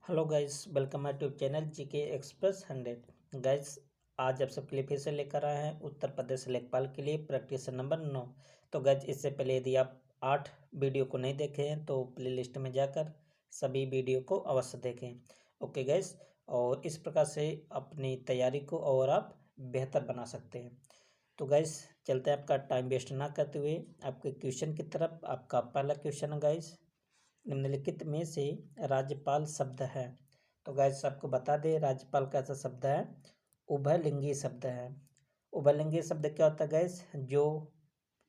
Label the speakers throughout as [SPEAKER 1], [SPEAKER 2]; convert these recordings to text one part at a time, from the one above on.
[SPEAKER 1] Hello guys, welcome my YouTube channel GK express 100। Guys, आज आप सबके लिए फिर से लेकर आए हैं उत्तर प्रदेश लेखपाल के लिए प्रैक्टिस नंबर 9। तो गाइस, इससे पहले यदि आप 8 वीडियो को नहीं देखे हैं तो प्लेलिस्ट में जाकर सभी वीडियो को अवश्य देखें। ओके गाइस, और इस प्रकार से अपनी तैयारी को और आप बेहतर बना सकते हैं। तो गाइस, चलते हैं आपका टाइम वेस्ट ना करते हुए आपके क्वेश्चन की तरफ। आपका पहला क्वेश्चन है गाइस, निम्नलिखित में से राज्यपाल शब्द है। तो गाइस, आपको बता दें राज्यपाल कैसा शब्द है, उभयलिंगी शब्द है। उभयलिंगी शब्द क्या होता है गाइस, जो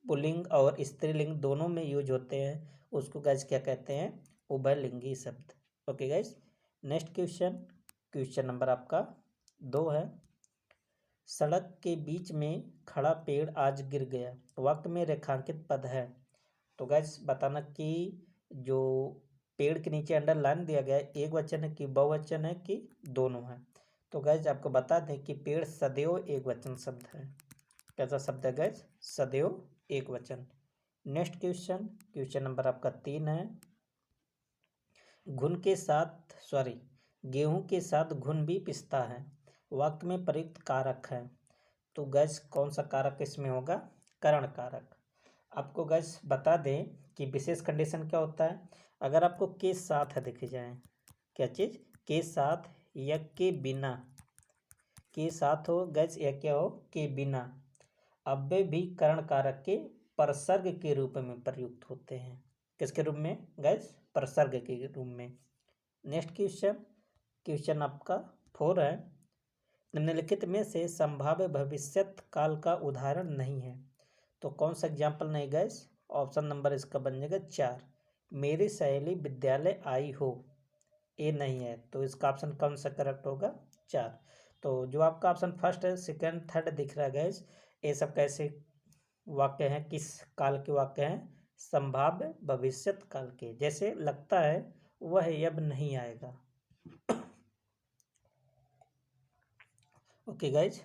[SPEAKER 1] पुल्लिंग और स्त्रीलिंग दोनों में यूज होते हैं उसको गाइस क्या कहते हैं, उभयलिंगी शब्द। Okay guys, next question, question number आपका 2 है। सड़क के बीच में खड़ा पेड़ आज गिर गया, वाक्य में रेखांकित पद है। तो गाइस, बताना कि जो पेड़ के नीचे अंडरलाइन दिया गया है एक वचन है कि बहुवचन है कि दोनों है। तो गाइस, आपको बता दें कि पेड़ सदैव एक वचन शब्द है। कैसा शब्द है गाइस, सदैव एक वचन। नेक्स्ट क्वेश्चन, क्वेश्चन नंबर आपका 3 है। गेहूं के साथ घुन भी पिसता है, वाक्य में प्रयुक्त कारक है। तो गैस, कौन सा कारक इसमें होगा, करण कारक। आपको गैस बता दें कि विशेष कंडीशन क्या होता है, अगर आपको के साथ है देखी जाए, क्या चीज़ के साथ या के बिना, के साथ हो गैस या क्या हो के बिना, अव्यय भी करण कारक के परसर्ग के रूप में प्रयुक्त होते हैं। किसके रूप में गैस, परसर्ग के रूप में। नेक्स्ट क्वेश्चन, क्वेश्चन आपका 4 है। निम्नलिखित में से संभाव्य भविष्यत काल का उदाहरण नहीं है। तो कौन सा एग्जाम्पल नहीं गैस, ऑप्शन नंबर इसका बन जाएगा 4। मेरी सहेली विद्यालय आई हो, ये नहीं है, तो इसका ऑप्शन कौन सा करेक्ट होगा, 4। तो जो आपका ऑप्शन फर्स्ट है, सेकंड, थर्ड दिख रहा है गैस, ये सब कैसे वाक्य हैं, किस काल के वाक्य हैं, संभाव्य भविष्यत काल के। जैसे लगता है वह अब नहीं आएगा। ओके गाइज,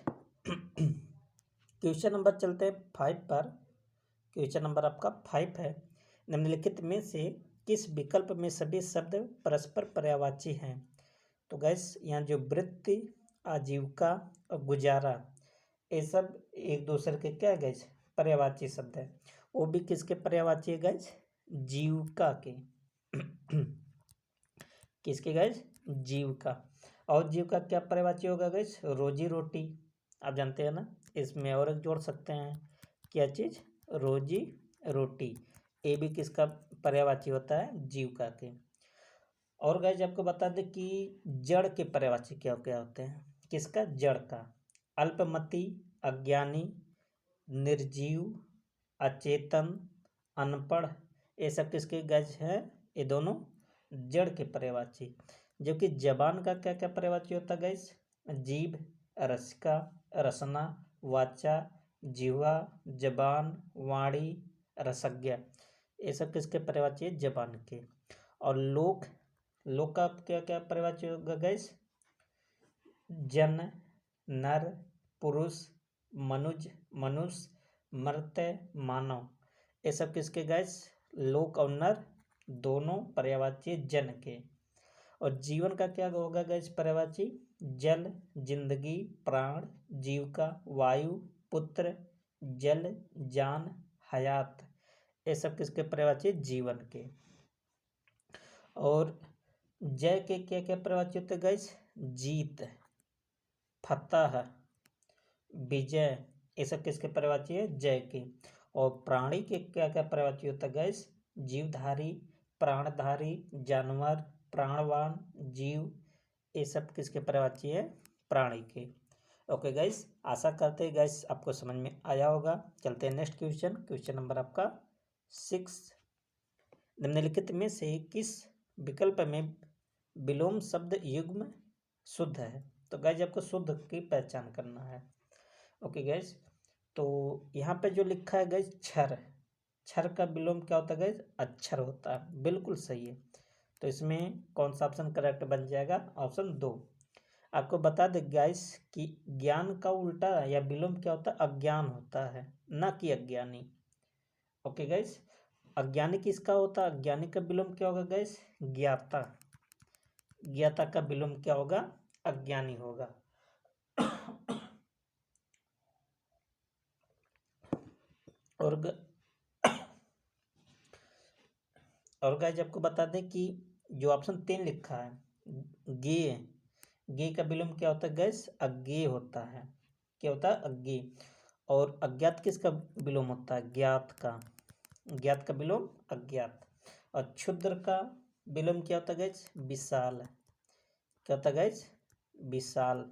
[SPEAKER 1] क्वेश्चन नंबर चलते हैं 5 पर। क्वेश्चन नंबर आपका 5 है। निम्नलिखित में से किस विकल्प में सभी शब्द परस्पर पर्यायवाची हैं। तो गैस, यहाँ जो वृत्ति, आजीविका और गुजारा, ये सब एक दूसरे के क्या है गैस, पर्यायवाची शब्द है। वो भी किसके पर्यायवाची है गैस, जीविका के। किसके गैस, जीविका। और जीविका क्या पर्यायवाची होगा गैस, रोजी रोटी। आप जानते हैं ना, इसमें और एक जोड़ सकते हैं, क्या चीज़, रोजी रोटी। ये भी किसका पर्यायवाची होता है, जीविका के। और गाइस, आपको बता दें कि जड़ के पर्यायवाची क्या क्या होते हैं, किसका, जड़ का। अल्पमति, अज्ञानी, निर्जीव, अचेतन, अनपढ़, ये सब किसके गाइस है, ये दोनों जड़ के पर्यायवाची। जबकि जबान का क्या क्या पर्यायवाची होता है गाइस, जीभ, रसिका, रसना, वाचा, जिह्वा, जबान, वाणी, रसज्ञा, ये सब किसके पर्यायवाची है, जबान के। और लोक, लोक का क्या क्या पर्यायवाची होगा गाइस, जन, नर, पुरुष, मनुज, मनुष्य, मर्त्य, मानव, ये सब किसके गाइस, लोक और नर दोनों पर्यायवाची जन के। और जीवन का क्या होगा गाइस पर्यायवाची, जल, जिंदगी, प्राण, जीविका, वायु, पुत्र, जल, जान, हयात, ये सब किसके पर्यायवाची, जीवन के। और जय के क्या क्या पर्यायवाची होते हैं गाइस, जीत, फतह, विजय, ये सब किसके पर्यायवाची है, जय के। और प्राणी के क्या क्या पर्यायवाची होता है गाइस, जीवधारी, प्राणधारी, जानवर, प्राणवान, जीव, ये सब किसके पर्यायवाची है, प्राणी के। ओके गाइस, आशा करते हैं गाइस आपको समझ में आया होगा। चलते हैं नेक्स्ट क्वेश्चन, क्वेश्चन नंबर आपका 6। निम्नलिखित में से किस विकल्प में विलोम शब्द युग्म शुद्ध है। तो गाइस, आपको शुद्ध की पहचान करना है। ओके गाइस, तो यहाँ पे जो लिखा है गाइस क्षर, क्षर का विलोम क्या होता है गाइस, अक्षर होता है, बिल्कुल सही है। तो इसमें कौन सा ऑप्शन करेक्ट बन जाएगा, ऑप्शन 2। आपको बता दें गाइस कि ज्ञान का उल्टा या विलोम क्या होता है, अज्ञान होता है, ना कि अज्ञानी। ओके गाइस, अज्ञानी किसका होता है, अज्ञानी का विलोम क्या होगा गाइस, ज्ञाता। ज्ञाता का विलोम क्या होगा? अज्ञानी होगा। और गाइस आपको बता दें कि जो ऑप्शन 3 लिखा है ज्ञेय, ज्ञेय का विलोम क्या होता है गैस? अज्ञेय होता है। क्या होता है? अज्ञेय। और अज्ञात किसका विलोम होता है? ज्ञात का। ज्ञात का विलोम अज्ञात। और क्षुद्र का विलोम क्या होता है गैस? विशाल। क्या होता है गैस? विशाल।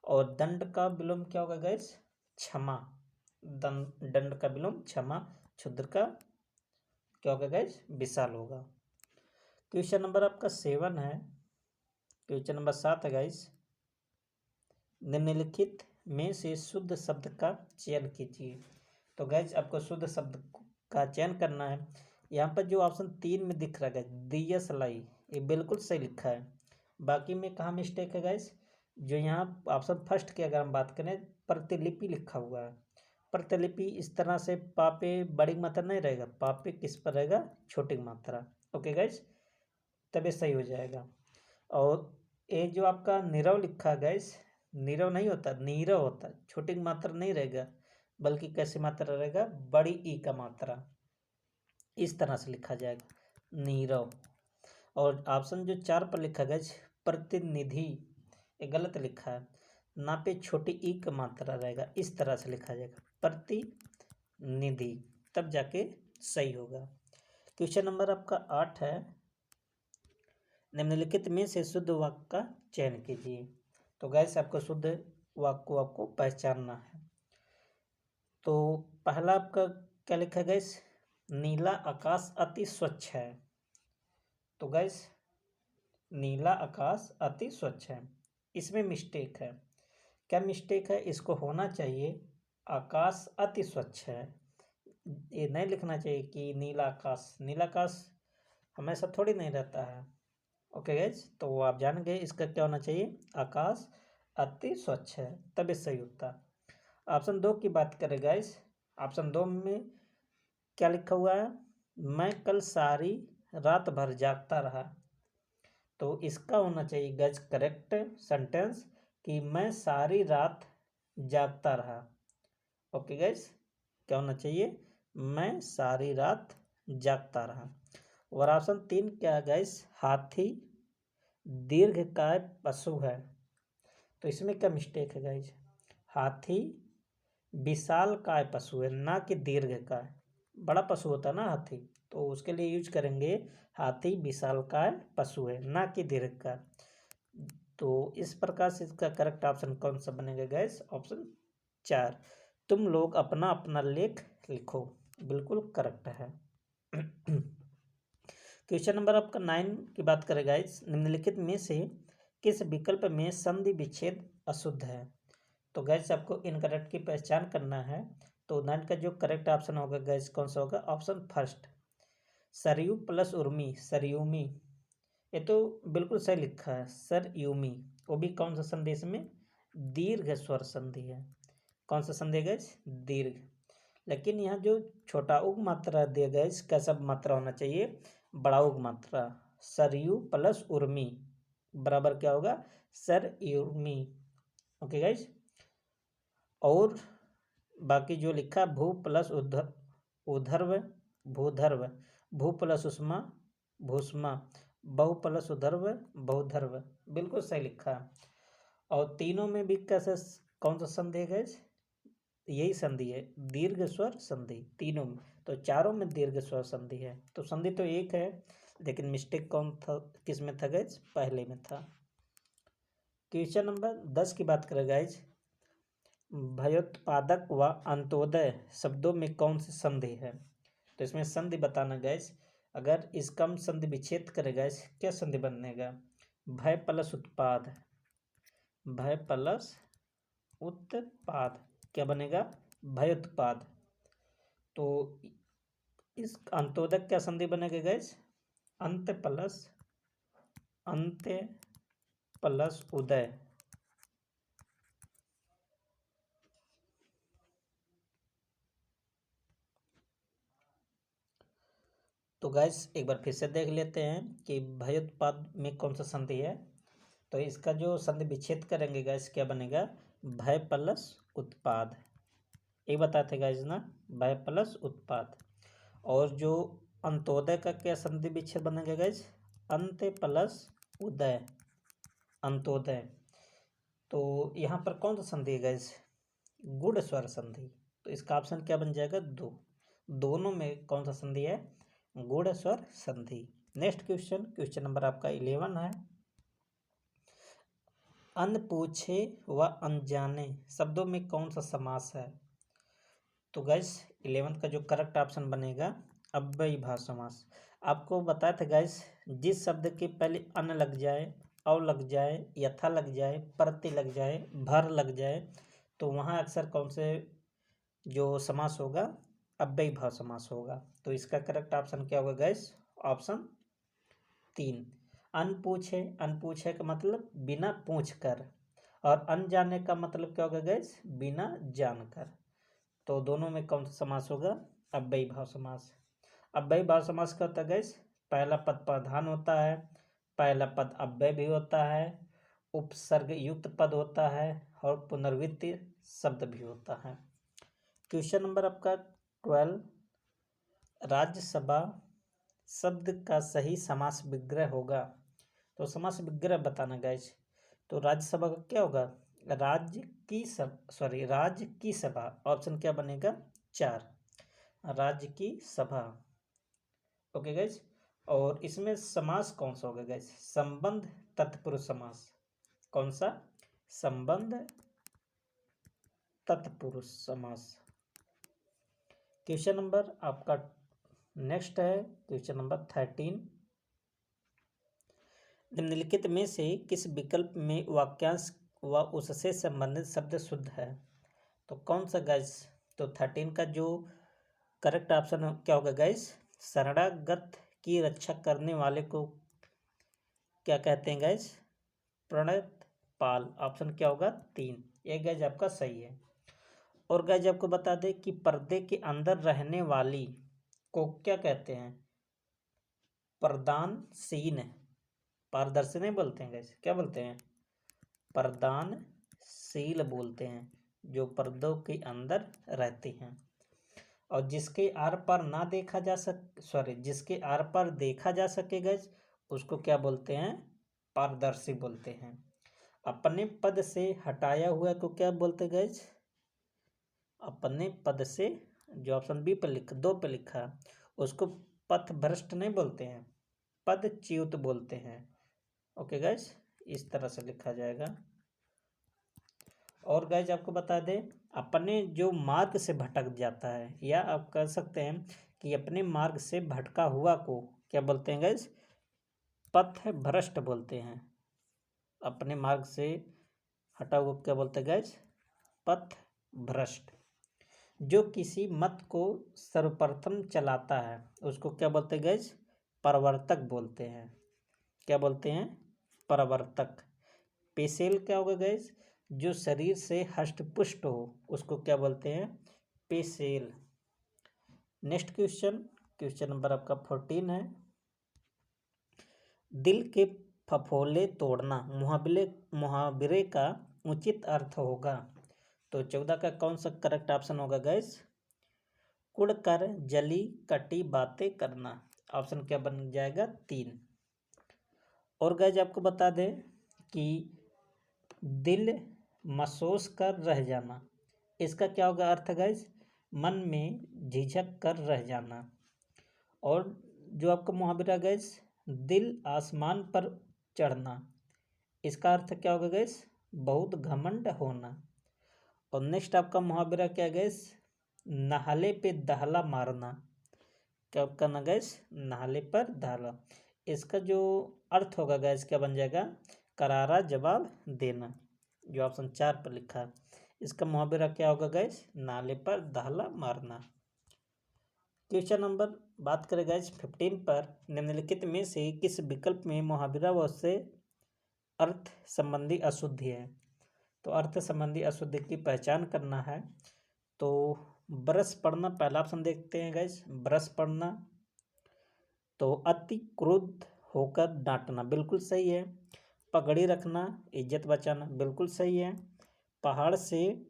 [SPEAKER 1] और दंड का विलोम क्या होगा गैस? क्षमा। दंड का विलोम क्षमा। क्षुद्र का क्या होगा गैस? विशाल होगा। क्वेश्चन नंबर आपका 7 है। क्वेश्चन नंबर 7 है गाइस। निम्नलिखित में से शुद्ध शब्द का चयन कीजिए। तो गाइस आपको शुद्ध शब्द का चयन करना है। यहाँ पर जो ऑप्शन 3 में दिख रहा है दिया सलाई, ये बिल्कुल सही लिखा है। बाकी में कहाँ मिस्टेक है गाइस? जो यहाँ ऑप्शन फर्स्ट की अगर हम बात करें, प्रतिलिपि लिखा हुआ है। प्रतिलिपि इस तरह से पापे बड़ी मात्रा नहीं रहेगा, पापे किस पर रहेगा? छोटी मात्रा। ओके गाइस, तभी सही हो जाएगा। और ये जो आपका नीरव लिखा है गाइस, नीरव नहीं होता, नीरव होता है। छोटी मात्रा नहीं रहेगा, बल्कि कैसी मात्रा रहेगा? बड़ी ई का मात्रा। इस तरह से लिखा जाएगा नीरव। और ऑप्शन जो 4 पर लिखा गया प्रतिनिधि, ये गलत लिखा है। ना पे छोटी ई का मात्रा रहेगा, इस तरह से लिखा जाएगा प्रतिनिधि, तब जाके सही होगा। क्वेश्चन नंबर आपका 8 है। निम्नलिखित में से शुद्ध वाक्य का चयन कीजिए। तो गैस आपको शुद्ध वाक्य को आपको पहचानना है। तो पहला आपका क्या लिखा गैस? नीला आकाश अति स्वच्छ है। तो गैस नीला आकाश अति स्वच्छ है, इसमें मिस्टेक है। क्या मिस्टेक है? इसको होना चाहिए आकाश अति स्वच्छ है। ये नहीं लिखना चाहिए कि नीला आकाश। नीला आकाश हमेशा थोड़ी नहीं रहता है। ओके गैस, तो आप जान गए इसका क्या होना चाहिए? आकाश अति स्वच्छ है, तभी सही होता। ऑप्शन 2 की बात करें गैस, ऑप्शन 2 में क्या लिखा हुआ है? मैं कल सारी रात भर जागता रहा। तो इसका होना चाहिए गैस करेक्ट सेंटेंस कि मैं सारी रात जागता रहा। ओके गैस, क्या होना चाहिए? मैं सारी रात जागता रहा। और ऑप्शन 3 क्या है गैस? हाथी दीर्घकाय पशु है। तो इसमें क्या मिस्टेक है गाइज? हाथी विशाल काय पशु है, ना कि दीर्घकाय। बड़ा पशु होता है ना हाथी, तो उसके लिए यूज करेंगे हाथी विशाल काय पशु है, ना कि दीर्घकाय। तो इस प्रकार से इसका करेक्ट ऑप्शन कौन सा बनेगा गाइज? ऑप्शन 4। तुम लोग अपना अपना लेख लिखो, बिल्कुल करेक्ट है। क्वेश्चन नंबर आपका 9 की बात करें गाइस। निम्नलिखित में से किस विकल्प में संधि विच्छेद अशुद्ध है? तो गैस आपको इनकरेक्ट की पहचान करना है। तो 9 का जो करेक्ट ऑप्शन होगा गैस कौन सा होगा? Option first, Sarayu plus Urmi, सरयूमी। ये तो बिल्कुल सही लिखा है, सरयूमी। वो भी कौन सा संधि? इसमें दीर्घ स्वर संधि है। कौन सा संधि है गैस? दीर्घ। लेकिन यहाँ जो छोटा उग मात्रा दिया गया, कैसा मात्रा होना चाहिए? बड़ा उग मात्रा। सरयू प्लस उर्मी बराबर क्या होगा? सरयुर्मी। Okay guys. और बाकी जो लिखा भू प्लस उधर्व भूधर्व, भू प्लस उष्मा भूष्मा, बहु प्लस उधर्व बहुधर्व, बिल्कुल सही लिखा है। और तीनों में भी कैसे कौन सा संधि है गैस? यही संधि है, दीर्घ स्वर संधि तीनों में। तो चारों में दीर्घ स्वर संधि है। तो संधि तो एक है, लेकिन मिस्टेक कौन था? किस में था गाइज? पहले में था। क्वेश्चन नंबर 10 की बात करें गाइज। भयोत्पादक व अंत्योदय शब्दों में कौन सी संधि है? तो इसमें संधि बताना गाइज। अगर इसका हम संधि विच्छेद करें गाइज, क्या संधि बनेगा? भय प्लस उत्पाद, भय प्लस उत्पाद क्या बनेगा? भयोत्पाद। तो इस अंत्योदक क्या संधि बनेगा गैस? अंत प्लस उदय। तो गैस एक बार फिर से देख लेते हैं कि भयोत्पाद में कौन सा संधि है। तो इसका जो संधि विच्छेद करेंगे गैस क्या बनेगा, भय प्लस उत्पाद, ये बताते गैस ना, भय प्लस उत्पाद। और जो अंत्योदय का क्या संधि विच्छेद बनेगा गैस, अंत्य प्लस उदय, अंत्योदय। तो यहाँ पर कौन सा संधि है गैस, गुण स्वर संधि। तो इसका ऑप्शन क्या बन जाएगा, दो, दोनों में कौन सा संधि है, गुण स्वर संधि। नेक्स्ट क्वेश्चन, क्वेश्चन नंबर आपका 11 है। अनपूछे व अनजाने शब्दों में कौन सा समास है। तो गैस 11 का जो करेक्ट ऑप्शन बनेगा अव्ययीभाव समास। आपको बताया था गैस, जिस शब्द के पहले अन लग जाए, अव लग जाए, यथा लग जाए, प्रत्यय लग जाए, भर लग जाए, तो वहाँ अक्सर कौन से जो समास होगा, अव्ययीभाव समास होगा। तो इसका करेक्ट ऑप्शन क्या होगा गैस, ऑप्शन 3। अनपूछे, अनपूछे का मतलब बिना पूछ कर, और अनजाने का मतलब क्या होगा गैस, बिना जानकर। तो दोनों में कौन सा समास होगा, अव्ययीभाव समास। अव्ययीभाव समास क्या होता है गैस, पहला पद प्रधान होता है, पहला पद अव्यय भी होता है, उपसर्ग युक्त पद होता है, और पुनर्वृत्ति शब्द भी होता है। क्वेश्चन नंबर आपका 12, राज्यसभा शब्द का सही समास विग्रह होगा। तो समास विग्रह बताना गैस। तो राज्यसभा का क्या होगा, राज्य की सभा, ऑप्शन क्या बनेगा 4, राज्य की सभा। Okay gas. और इसमें समास कौन सा होगा गैस, संबंध तत्पुरुष समास। कौन सा, संबंध तत्पुरुष समास। क्वेश्चन नंबर आपका नेक्स्ट है, क्वेश्चन नंबर 13। निम्नलिखित में से किस विकल्प में वाक्यांश व उससे संबंधित शब्द शुद्ध है। तो कौन सा गैस, तो 13 का जो करेक्ट ऑप्शन क्या होगा गैस, शरणागत की रक्षा करने वाले को क्या कहते हैं गैस, प्रणतपाल। ऑप्शन क्या होगा 3, ये गैस आपका सही है। और गैस आपको बता दें कि पर्दे के अंदर रहने वाली को क्या कहते हैं, प्रदानशीन, पारदर्शी नहीं बोलते हैं गैस, क्या बोलते हैं, प्रदानशील बोलते हैं, जो पर्दों के अंदर रहते हैं। और जिसके आर पार ना देखा जा जिसके आर पार देखा जा सके गैस, उसको क्या बोलते हैं, पारदर्शी बोलते हैं। अपने पद से हटाया हुआ को क्या बोलते हैं गैस, अपने पद से, जो ऑप्शन बी पर 2 पे लिखा, उसको पथ भ्रष्ट नहीं बोलते हैं, पदच्युत बोलते हैं। ओके गैस, इस तरह से लिखा जाएगा। और गैस आपको बता दें, अपने जो मार्ग से भटक जाता है, या आप कह सकते हैं कि अपने मार्ग से भटका हुआ को क्या बोलते हैं गैस, पथ भ्रष्ट बोलते हैं। अपने मार्ग से हटा हुआ क्या बोलते हैं गैस, पथ भ्रष्ट। जो किसी मत को सर्वप्रथम चलाता है उसको क्या बोलते हैं गैस, प्रवर्तक बोलते हैं। क्या बोलते हैं, प्रवर्तक। पेशेल क्या होगा गैस, जो शरीर से हष्टपुष्ट हो उसको क्या बोलते हैं, पेशेल। नेक्स्ट क्वेश्चन, क्वेश्चन नंबर आपका 14 है। दिल के फफोले तोड़ना मुहावरे का उचित अर्थ होगा। तो 14 का कौन सा करेक्ट ऑप्शन होगा गैस, कुड़ कर जली कटी बातें करना। ऑप्शन क्या बन जाएगा 3। और गैस आपको बता दें कि दिल महसूस कर रह जाना, इसका क्या होगा अर्थ गैस, मन में झिझक कर रह जाना। और जो आपका मुहावरा गैस, दिल आसमान पर चढ़ना, इसका अर्थ क्या होगा गैस, बहुत घमंड होना। और नेक्स्ट आपका मुहावरा क्या गैस, नाले पे दहला मारना। क्या करना गैस, नाले पर दहला। इसका जो अर्थ होगा गैस क्या बन जाएगा, करारा जवाब देना, जो ऑप्शन 4 पर लिखा है। इसका मुहावरा क्या होगा गैस, नाले पर दहला मारना। क्वेश्चन नंबर बात करें गैस 15 पर, निम्नलिखित में से किस विकल्प में मुहावरा व उससे अर्थ संबंधी अशुद्धि है। तो अर्थ संबंधी अशुद्धि की पहचान करना है। तो ब्रश पढ़ना, पहला ऑप्शन देखते हैं गैस, ब्रश पढ़ना, तो अति क्रुद्ध होकर डांटना बिल्कुल सही है। पगड़ी रखना, इज्जत बचाना बिल्कुल सही है। पहाड़ से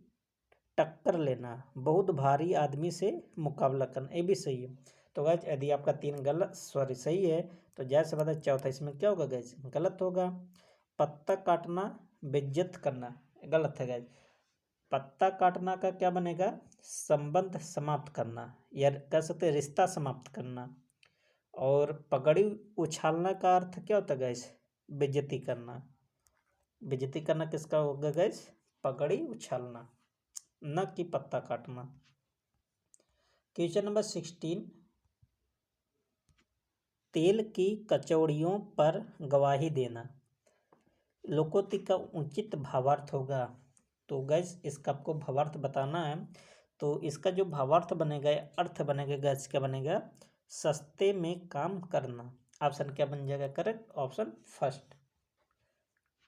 [SPEAKER 1] टक्कर लेना, बहुत भारी आदमी से मुकाबला करना, ये भी सही है। तो गाइस यदि आपका तीन गलत सही है तो जैसे बता चौथा इसमें क्या होगा गाइस, गलत होगा। पत्ता काटना, बेइज्जत करना, गलत है गाइस। पत्ता काटना का क्या बनेगा, संबंध समाप्त करना, या कह सकते हैं रिश्ता समाप्त करना। और पगड़ी उछालना का अर्थ क्या होता है गैस, बेइज्जती करना। बेइज्जती करना किसका होगा गैस, पगड़ी उछालना, न कि पत्ता काटना। क्वेश्चन नंबर 16, तेल की कचौड़ियों पर गवाही देना, लोकोक्ति का उचित भावार्थ होगा। तो गैस इसका आपको भावार्थ बताना है। तो इसका जो भावार्थ बनेगा, अर्थ बनेगा गैस, क्या बनेगा, सस्ते में काम करना। ऑप्शन क्या बन जाएगा correct, option first.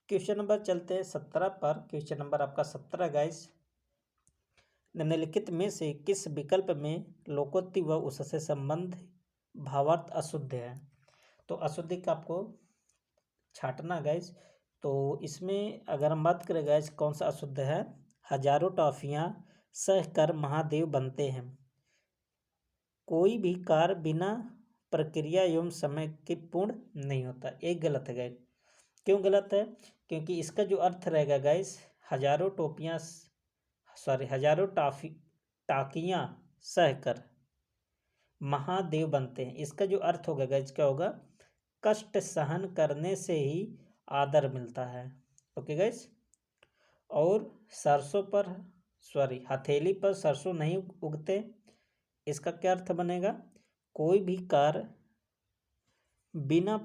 [SPEAKER 1] Question number चलते हैं 17 पर। क्वेश्चन नंबर आपका 17 गाइस, निम्नलिखित में से किस विकल्प में लोकोक्ति व उससे संबंध भावार्थ अशुद्ध है। तो अशुद्धि का आपको छाटना गाइस। तो इसमें अगर हम बात करें गाइस कौन सा अशुद्ध है, हजारों टॉफियां सहकर महादेव बनते हैं, कोई भी कार्य बिना प्रक्रिया एवं समय के पूर्ण नहीं होता, एक गलत है गाइस। क्यों गलत है, क्योंकि इसका जो अर्थ रहेगा गाइस, हजारों टाकियां सहकर महादेव बनते हैं, इसका जो अर्थ होगा गाइस क्या होगा, कष्ट सहन करने से ही आदर मिलता है। Okay guys. और हथेली पर सरसों नहीं उगते, इसका क्या अर्थ बनेगा, कोई भी कार्य बिना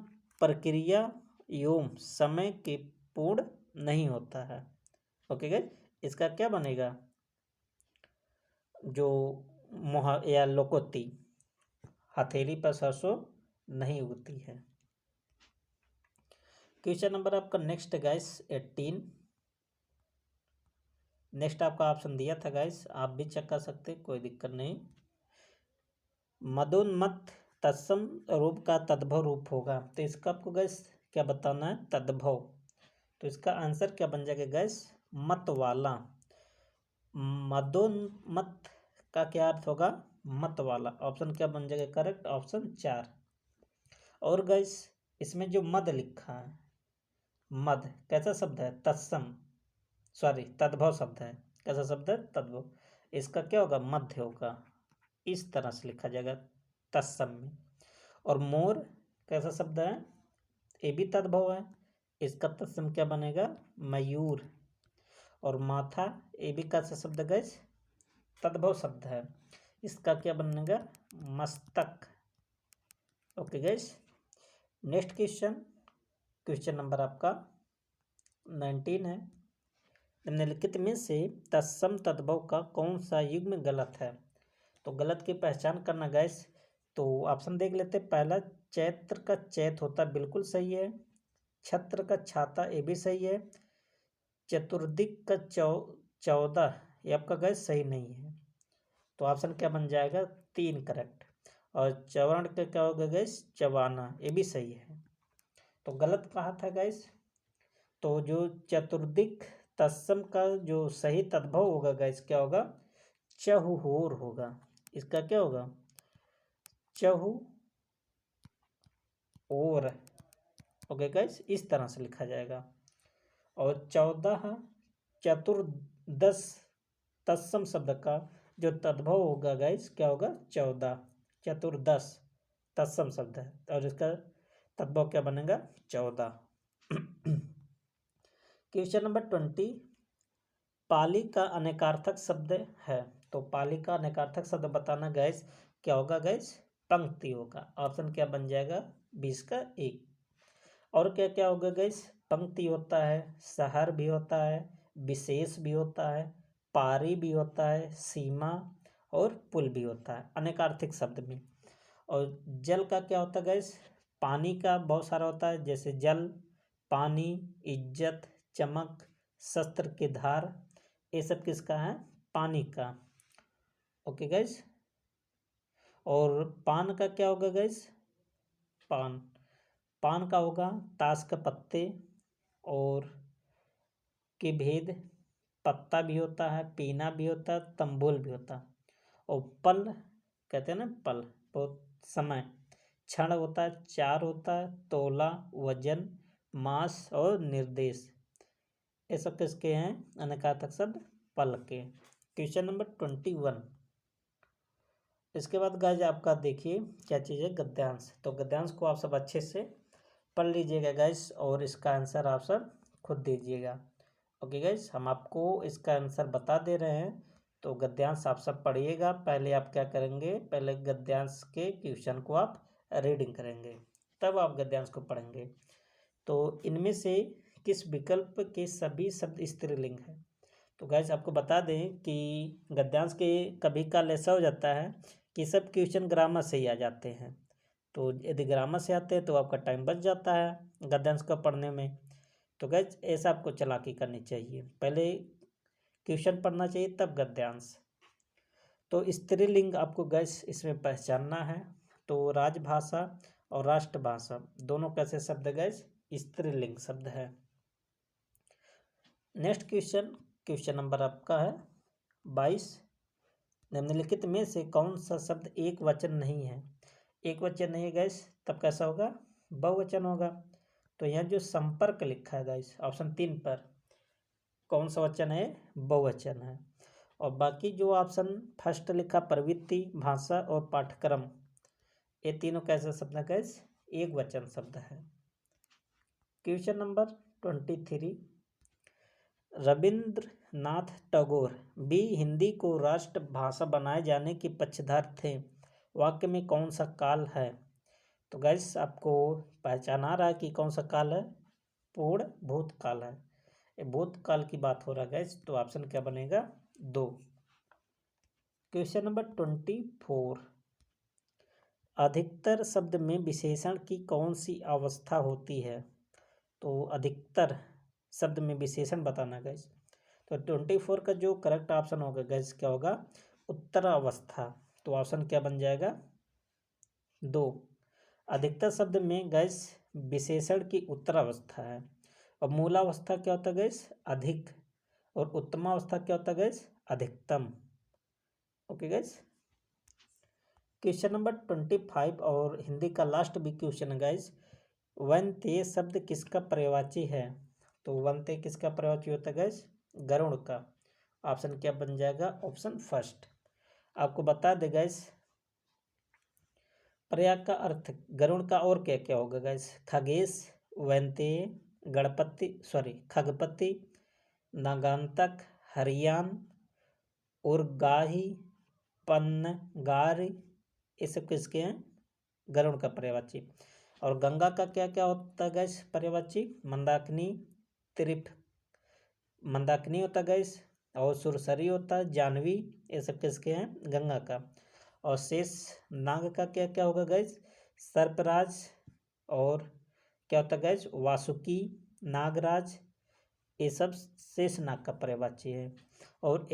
[SPEAKER 1] प्रक्रिया एवं समय के पूर्ण नहीं होता है। ओके गाइस, इसका क्या बनेगा, जो या लोकोक्ति, हथेली पर सरसों नहीं उगती है। क्वेश्चन नंबर आपका नेक्स्ट गाइस 18। नेक्स्ट आपका ऑप्शन दिया था गाइस, आप भी चेक कर सकते, कोई दिक्कत नहीं। मदोन्मत्त तत्सम रूप का तद्भव रूप होगा। तो इसका आपको गैस क्या बताना है, तद्भव। तो इसका आंसर क्या बन जाएगा गैस, मत वाला। मदोन्मत्त का क्या अर्थ होगा, मत वाला। ऑप्शन क्या बन जाएगा करेक्ट, ऑप्शन 4। और गैस इसमें जो मद लिखा है, मद कैसा शब्द है, तद्भव शब्द है। कैसा शब्द है, तद्भव। इसका क्या होगा, मध्य होगा, इस तरह से लिखा जाएगा तत्सम में। और मोर कैसा शब्द है, ये भी तद्भव है, इसका तत्सम क्या बनेगा, मयूर। और माथा, ये भी कैसा शब्द गैस, तद्भव शब्द है, इसका क्या बनेगा, मस्तक। Okay gas. Next question number आपका 19 है। निम्नलिखित में से तत्सम तद्भव का कौन सा युग्म गलत है। तो गलत की पहचान करना गैस। तो ऑप्शन देख लेते, पहला चैत्र का चैत होता बिल्कुल सही है। छत्र का छाता, ये भी सही है। चतुर्दिक का 14, ये आपका गैस सही नहीं है। तो ऑप्शन क्या बन जाएगा, 3 करेक्ट। और चवर्ण का क्या होगा गैस, चबाना, ये भी सही है। तो गलत कहा था गैस। तो जो चतुर्दिक तत्सम का जो सही तद्भव होगा गैस क्या होगा, चहुहोर होगा। इसका क्या होगा, चहु और। ओके गैस, इस तरह से लिखा जाएगा। और 14 चतुर्दश तत्सम शब्द का जो तद्भव होगा गैस क्या होगा, 14। चतुर्दश तत्सम शब्द है और इसका तद्भव क्या बनेगा, 14। क्वेश्चन नंबर 20, पाली का अनेकार्थक शब्द है। तो पाली का अनेकार्थक शब्द बताना गैस, क्या होगा गैस, पंक्ति होगा। ऑप्शन क्या बन जाएगा, 20 का 1। और क्या क्या होगा गैस, पंक्ति होता है, शहर भी होता है, विशेष भी होता है, पारी भी होता है, सीमा और पुल भी होता है अनेकार्थिक शब्द में। और जल का क्या होता है गैस, पानी का बहुत सारा होता है, जैसे जल, पानी, इज्जत, चमक, शस्त्र की धार, ये सब किसका है, पानी का। Okay gas. और पान का क्या होगा गैस, पान। पान का होगा ताश के पत्ते और के भेद, पत्ता भी होता है, पीना भी होता है, तंबोल भी होता है। और पल कहते हैं ना, पल बहुत समय, क्षण होता है, चार होता है, तोला, वजन, मास और निर्देश। ये सब किसके हैं? अनर्थक शब्द पल के। Question number 21। इसके बाद गाइज आपका देखिए क्या चीज़ है, गद्यांश। तो गद्यांश को आप सब अच्छे से पढ़ लीजिएगा गाइज और इसका आंसर आप सब खुद दीजिएगा। ओके गाइज, हम आपको इसका आंसर बता दे रहे हैं, तो गद्यांश आप सब पढ़िएगा। पहले आप क्या करेंगे, पहले गद्यांश के क्वेश्चन को आप रीडिंग करेंगे, तब आप गद्यांश को पढ़ेंगे। तो इनमें से किस विकल्प के सभी शब्द स्त्रीलिंग है? तो गाइज आपको बता दें कि गद्यांश के कभी काल ऐसा हो जाता है कि सब क्वेश्चन ग्रामर से ही आ जाते हैं। तो यदि ग्रामर से आते हैं तो आपका टाइम बच जाता है गद्यांश को पढ़ने में। तो गाइज ऐसा आपको चालाकी करनी चाहिए, पहले क्वेश्चन पढ़ना चाहिए तब गद्यांश। तो स्त्रीलिंग आपको गाइज इसमें पहचानना है। तो राजभाषा और राष्ट्रभाषा दोनों कैसे शब्द गाइज? स्त्रीलिंग शब्द है। नेक्स्ट क्वेश्चन, क्वेश्चन नंबर आपका है 22। निम्नलिखित में से कौन सा शब्द एक वचन नहीं है? एक वचन नहीं है गैस, तब कैसा होगा? बहुवचन होगा। तो यहाँ जो संपर्क लिखा है गैस ऑप्शन 3 पर, कौन सा वचन है? बहुवचन है। और बाकी जो ऑप्शन फर्स्ट लिखा प्रवृत्ति, भाषा और पाठ्यक्रम, ये तीनों कैसे शब्द है गैस? एक वचन शब्द है। Question number 23। रविंद्रनाथ टैगोर भी हिंदी को राष्ट्रभाषा बनाए जाने के पक्षधर थे। वाक्य में कौन सा काल है? तो गैस आपको पहचान आ रहा है कि कौन सा काल है? पूर्ण भूतकाल है। ये भूतकाल की बात हो रहा है गैस, तो ऑप्शन क्या बनेगा? 2। Question number 24। अधिकतर शब्द में विशेषण की कौन सी अवस्था होती है? तो अधिकतर शब्द में विशेषण बताना गैस। तो 24 का जो करेक्ट ऑप्शन होगा गैस क्या होगा? उत्तरावस्था। तो ऑप्शन क्या बन जाएगा? 2। अधिकतर शब्द में गैस विशेषण की उत्तरावस्था है। और मूलावस्था क्या होता है गैस? अधिक। और उत्तमावस्था क्या होता है गैस? अधिकतम। Okay gas. क्वेश्चन नंबर 25 और हिंदी का लास्ट भी क्वेश्चन है गैस। वन्ते शब्द किसका पर्यायवाची है? तो वन्ते किसका पर्यायवाची होता है गैस? गरुड़ का। ऑप्शन क्या बन जाएगा? Option first. आपको बता दे गैस पर्याय का अर्थ गरुड़ का और क्या क्या होगा गैस? खगेश, वन्ते, खगपति, नागांतक, हरियान, उर्गाही, पन्नगारी, ये सब किसके हैं? गरुड़ का पर्यायवाची। और गंगा का क्या क्या होता है गैस पर्यायवाची? मंदाकिनी, मंदाकिनी होता है गैस, और सुरसरी होता है, जानवी, ये सब किसके हैं? गंगा का। और शेष नाग का क्या क्या होगा गैस? सर्पराज, और क्या होता है गैस? वासुकी, नागराज, ये सब शेष नाग का पर्यायवाची है। और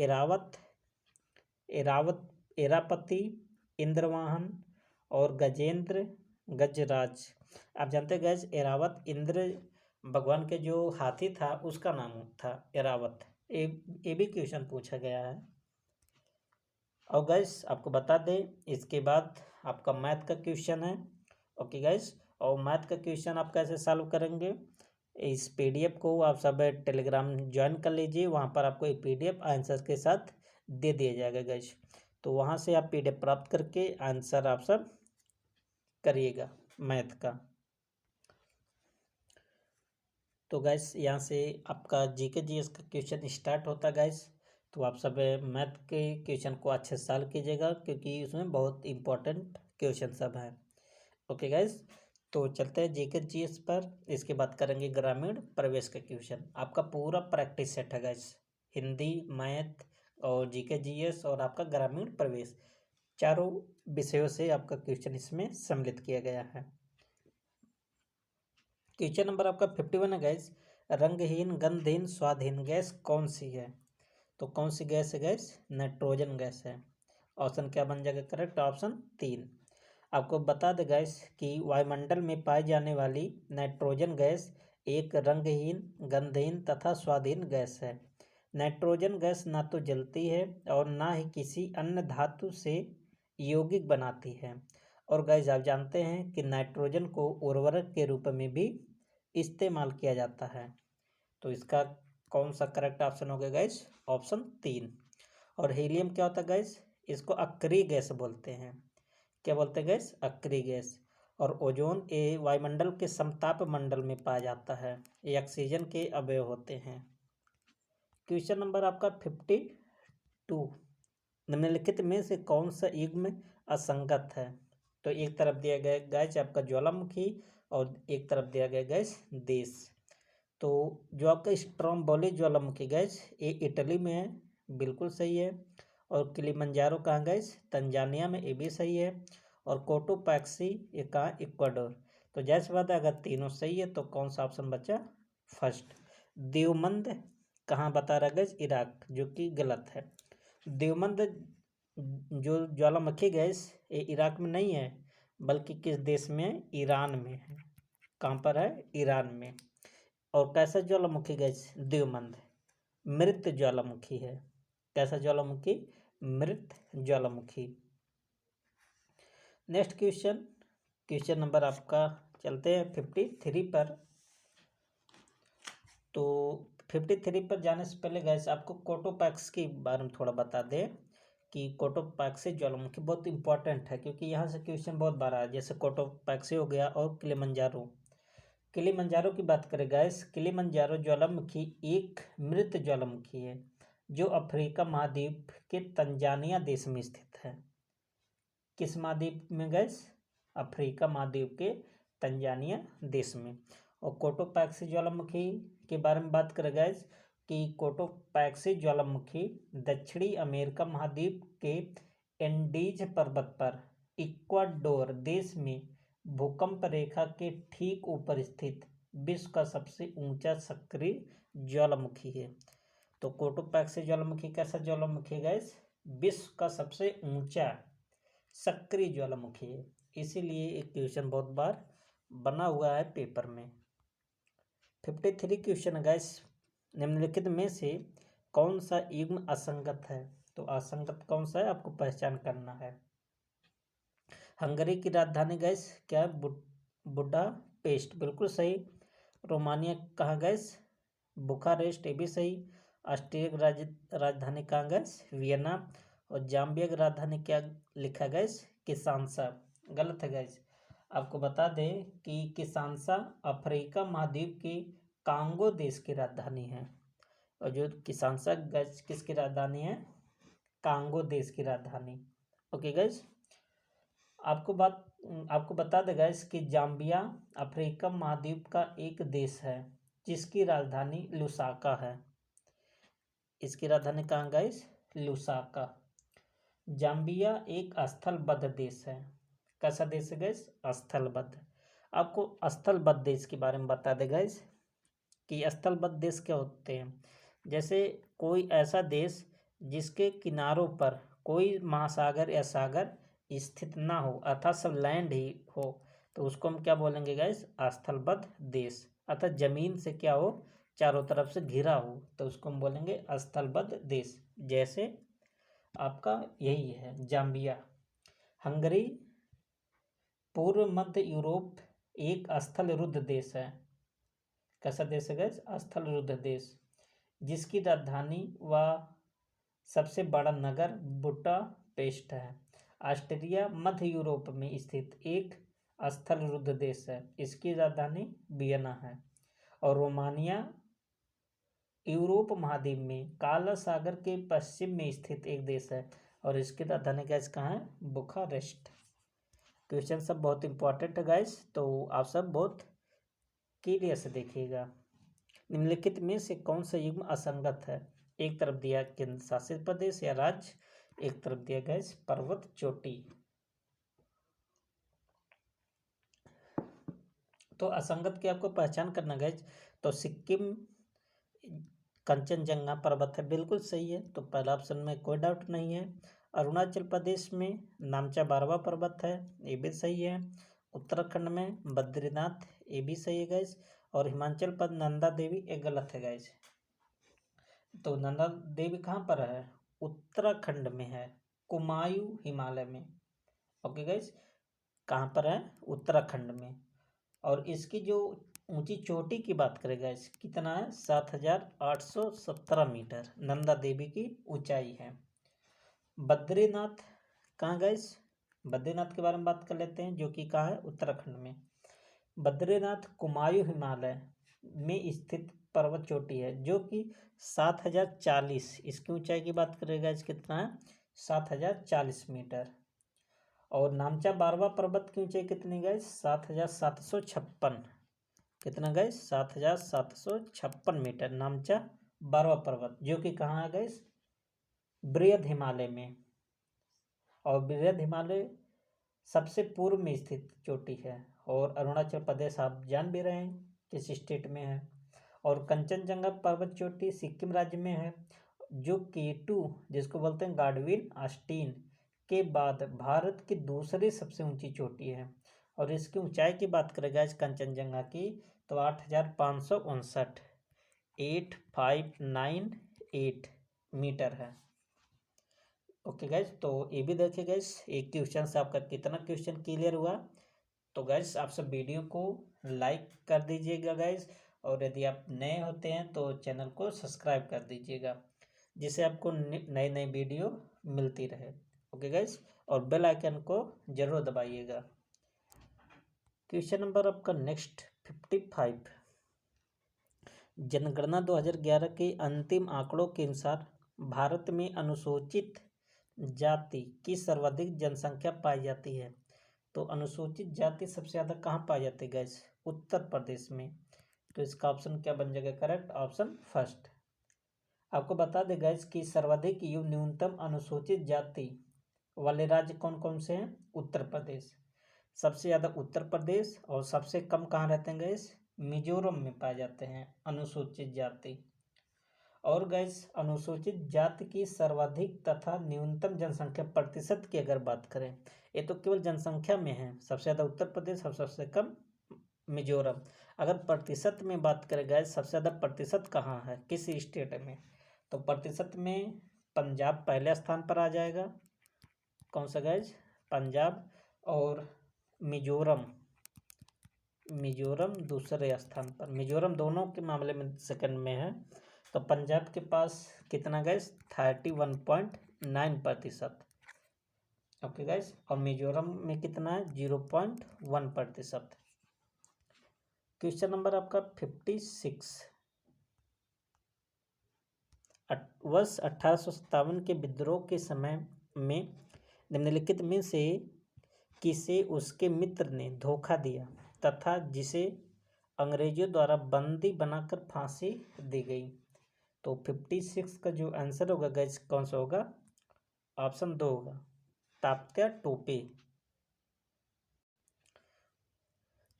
[SPEAKER 1] एरापति, इंद्रवाहन और गजेंद्र, गजराज। आप जानते हैं गैस एरावत इंद्र भगवान के जो हाथी था उसका नाम था एरावत। ये भी क्वेश्चन पूछा गया है। और गैस आपको बता दें इसके बाद आपका मैथ का क्वेश्चन है। ओके गैस, और मैथ का क्वेश्चन आप कैसे सॉल्व करेंगे? इस पीडीएफ को आप सब टेलीग्राम ज्वाइन कर लीजिए, वहाँ पर आपको एक पीडीएफ आंसर के साथ दे दिया जाएगा गैस। तो वहाँ से आप पीडीएफ प्राप्त करके आंसर आप सब करिएगा मैथ का। तो गैस यहाँ से आपका जीके जीएस का क्वेश्चन स्टार्ट होता है गैस। तो आप सब मैथ के क्वेश्चन को अच्छे से सॉल्व कीजिएगा क्योंकि उसमें बहुत इंपॉर्टेंट क्वेश्चन सब हैं। ओके गैस, तो चलते हैं जीके जीएस पर। इसके बाद करेंगे ग्रामीण प्रवेश का क्वेश्चन। आपका पूरा प्रैक्टिस सेट है गैस, हिंदी, मैथ और जीके जीएस और आपका ग्रामीण प्रवेश, चारों विषयों से आपका क्वेश्चन इसमें सम्मिलित किया गया है। क्वेश्चन नंबर आपका 51 है गैस। रंगहीन, गंधहीन, स्वादहीन गैस कौन सी है? तो कौन सी गैस है गैस? नाइट्रोजन गैस है। ऑप्शन क्या बन जाएगा करेक्ट? ऑप्शन 3। आपको बता दें गैस कि वायुमंडल में पाई जाने वाली नाइट्रोजन गैस एक रंगहीन, गंधहीन तथा स्वादहीन गैस है। नाइट्रोजन गैस ना तो जलती है और ना ही किसी अन्य धातु से यौगिक बनाती है। और गैस आप जानते हैं कि नाइट्रोजन को उर्वरक के रूप में भी इस्तेमाल किया जाता है। तो इसका कौन सा करेक्ट ऑप्शन हो गया गैस? ऑप्शन 3। और हीलियम क्या होता है गैस? इसको अक्रिय गैस बोलते हैं। क्या बोलते हैं गैस? अक्रिय गैस। और ओजोन ये वायुमंडल के समताप मंडल में पाया जाता है। ये ऑक्सीजन के अवयव होते हैं। क्वेश्चन नंबर आपका 52, निम्नलिखित में से कौन सा युग्म असंगत है? तो एक तरफ दिया गया गैस आपका ज्वालामुखी और एक तरफ दिया गया गैस देश। तो जो आपका स्ट्रोम्बोली ज्वालामुखी गैस ये इटली में है, बिल्कुल सही है। और किलिमंजारो कहाँ गैस? तंजानिया में, ये भी सही है। और कोटोपैक्सी ये कहाँ? इक्वाडोर। तो जैसे बात है, अगर तीनों सही है तो कौन सा ऑप्शन बचा? फर्स्ट। देवमंद कहाँ बता रहा गैस? इराक, जो कि गलत है। देवमंद जो ज्वालामुखी गैस ये इराक में नहीं है, बल्कि किस देश में है? ईरान में है। कहाँ पर है? ईरान में। और कैसा ज्वालामुखी गैस? देवमंद मृत ज्वालामुखी है। कैसा ज्वालामुखी? मृत ज्वालामुखी। नेक्स्ट क्वेश्चन, क्वेश्चन नंबर आपका चलते हैं 53 पर। तो 53 पर जाने से पहले गैस आपको कोटोपैक्स के बारे में थोड़ा बता दें कि कोटोपैक्सी ज्वालामुखी बहुत इंपॉर्टेंट है, क्योंकि यहाँ से क्वेश्चन बहुत बार आया। जैसे कोटोपैक्सी हो गया और किलिमंजारो। किलिमंजारो की बात करें गैस, किलिमंजारो ज्वालामुखी एक मृत ज्वालामुखी है जो अफ्रीका महाद्वीप के तंजानिया देश में स्थित है। किस महाद्वीप में गैस? अफ्रीका महाद्वीप के तंजानिया देश में। और कोटोपैक्सी ज्वालामुखी के बारे में बात करें गैस कि कोटोपैक्सी ज्वालामुखी दक्षिणी अमेरिका महाद्वीप के एंडीज पर्वत पर इक्वाडोर देश में भूकंप रेखा के ठीक ऊपर स्थित विश्व का सबसे ऊंचा सक्रिय ज्वालामुखी है। तो कोटोपैक्सी ज्वालामुखी कैसा ज्वालामुखी है गैस? विश्व का सबसे ऊंचा सक्रिय ज्वालामुखी है। इसीलिए एक क्वेश्चन बहुत बार बना हुआ है पेपर में। 53 क्वेश्चन गैस, निम्नलिखित में से कौन सा युग्म असंगत है? तो असंगत कौन सा है आपको पहचान करना है। हंगरी की राजधानी गैस क्या है? बुडापेस्ट, बिल्कुल सही। रोमानिया कहाँ गैस? बुखारेस्ट, ये भी सही। ऑस्ट्रिया की राजधानी कहाँ गैस? वियना। और जाम्बिया की राजधानी क्या लिखा गैस? किसानसा, गलत है गैस। आपको बता दें कि किसानसा अफ्रीका महाद्वीप की कांगो देश की राजधानी है। और जो किसानसा गैस किसकी राजधानी है? कांगो देश की राजधानी। ओके गैस, आपको बता दें गैस कि जाम्बिया अफ्रीका महाद्वीप का एक देश है जिसकी राजधानी लुसाका है। इसकी राजधानी कहाँ गैस? लुसाका। जाम्बिया एक स्थलबद्ध देश है। कैसा देश है गैस? स्थलबद्ध। आपको स्थलबद्ध देश के बारे में बता दें गैस कि स्थलबद्ध देश क्या होते हैं। जैसे कोई ऐसा देश जिसके किनारों पर कोई महासागर या सागर स्थित ना हो, अर्थात सब लैंड ही हो, तो उसको हम क्या बोलेंगे गैस? स्थलबद्ध देश। अर्थात जमीन से क्या हो? चारों तरफ से घिरा हो, तो उसको हम बोलेंगे स्थलबद्ध देश। जैसे आपका यही है जाम्बिया। हंगरी पूर्व मध्य यूरोप एक स्थलरुद्ध देश है। कैसा देश है गैस? स्थलरुद्ध देश, जिसकी राजधानी व सबसे बड़ा नगर बुडापेस्ट है। ऑस्ट्रिया मध्य यूरोप में स्थित एक स्थलरुद्ध देश है, इसकी राजधानी वियना है। और रोमानिया यूरोप महाद्वीप में काला सागर के पश्चिम में स्थित एक देश है और इसकी राजधानी गैस कहाँ है? बुखारेस्ट। क्वेश्चन सब बहुत इंपॉर्टेंट है गैस, तो आप सब बहुत क्लियर से देखिएगा। निम्नलिखित में से कौन सा युग्म असंगत है? एक तरफ दिया केंद्र शासित प्रदेश या राज्य, एक तरफ दिया गैस पर्वत चोटी। तो असंगत की आपको पहचान करना गैस, तो सिक्किम कंचनजंगा पर्वत है, बिल्कुल सही है। तो पहला ऑप्शन में कोई डाउट नहीं है। अरुणाचल प्रदेश में नामचा बारवा पर्वत है, ये भी सही है। उत्तराखंड में बद्रीनाथ, ये भी सही है गाइस। और हिमाचल प्रदेश नंदा देवी, ये गलत है गाइस। तो नंदा देवी कहाँ पर है? उत्तराखंड में है, कुमायूं हिमालय में। ओके गाइस, कहाँ पर है? उत्तराखंड में। और इसकी जो ऊंची चोटी की बात करें गाइस, कितना है? 7,817 मीटर नंदा देवी की ऊंचाई है। बद्रीनाथ कहाँ गाइस? बद्रीनाथ के बारे में बात कर लेते हैं, जो कि कहाँ है? उत्तराखंड में। बद्रीनाथ कुमायूं हिमालय में स्थित पर्वत चोटी है, जो कि 7,040, इसकी ऊंचाई की बात करेगा इस कितना है? 7,040 मीटर। और नामचा बारवा पर्वत की ऊंचाई कितनी गाइस? 7,756। कितना गाइस? 7,756 मीटर नामचा बारवा पर्वत, जो कि कहाँ है गाइस? बृहद हिमालय में। और बृहद हिमालय सबसे पूर्व में स्थित चोटी है। और अरुणाचल प्रदेश आप जान भी रहे हैं किस स्टेट में है। और कंचनजंगा पर्वत चोटी सिक्किम राज्य में है, जो K2 जिसको बोलते हैं गाडविन आस्टीन के बाद भारत की दूसरी सबसे ऊंची चोटी है। और इसकी ऊंचाई की बात करेगा इस कंचनजंगा की, तो 8,559 8598 मीटर है। ओके गाइज, तो ये भी देखिए गाइज, एक क्वेश्चन से आपका कितना क्वेश्चन क्लियर हुआ। तो गाइज आप सब वीडियो को लाइक कर दीजिएगा गाइज, और यदि आप नए होते हैं तो चैनल को सब्सक्राइब कर दीजिएगा, जिससे आपको नई नई वीडियो मिलती रहे। ओके गाइज, और बेल आइकन को जरूर दबाइएगा। क्वेश्चन नंबर आपका नेक्स्ट 55। जनगणना 2011 के अंतिम आंकड़ों के अनुसार भारत में अनुसूचित जाति की सर्वाधिक जनसंख्या पाई जाती है। तो अनुसूचित जाति सबसे ज़्यादा कहाँ पाई जाती है गाइस? उत्तर प्रदेश में। तो इसका ऑप्शन क्या बन जाएगा करेक्ट? Option first. आपको बता दें गाइस कि सर्वाधिक न्यूनतम अनुसूचित जाति वाले राज्य कौन कौन से हैं? उत्तर प्रदेश सबसे ज़्यादा उत्तर प्रदेश, और सबसे कम कहाँ रहते हैं गाइस? मिजोरम में पाए जाते हैं अनुसूचित जाति। और गाइस अनुसूचित जाति की सर्वाधिक तथा न्यूनतम जनसंख्या प्रतिशत की अगर बात करें, ये तो केवल जनसंख्या में है, सबसे ज़्यादा उत्तर प्रदेश और सबसे कम मिजोरम। अगर प्रतिशत में बात करें गाइस, सबसे ज़्यादा प्रतिशत कहाँ है, किस स्टेट में? तो प्रतिशत में पंजाब पहले स्थान पर आ जाएगा। कौन सा गाइस? पंजाब। और मिजोरम दूसरे स्थान पर। मिजोरम दोनों के मामले में सेकंड में है। तो पंजाब के पास कितना गाइस? 31.9%। ओके गाइस, और मिजोरम में कितना है? 0.1%। क्वेश्चन नंबर आपका 56। वर्ष 1857 के विद्रोह के समय में निम्नलिखित में से किसे उसके मित्र ने धोखा दिया तथा जिसे अंग्रेजों द्वारा बंदी बनाकर फांसी दी गई? तो 56 का जो आंसर होगा गाइस कौन सा होगा? ऑप्शन 2 होगा, तात्या टोपे।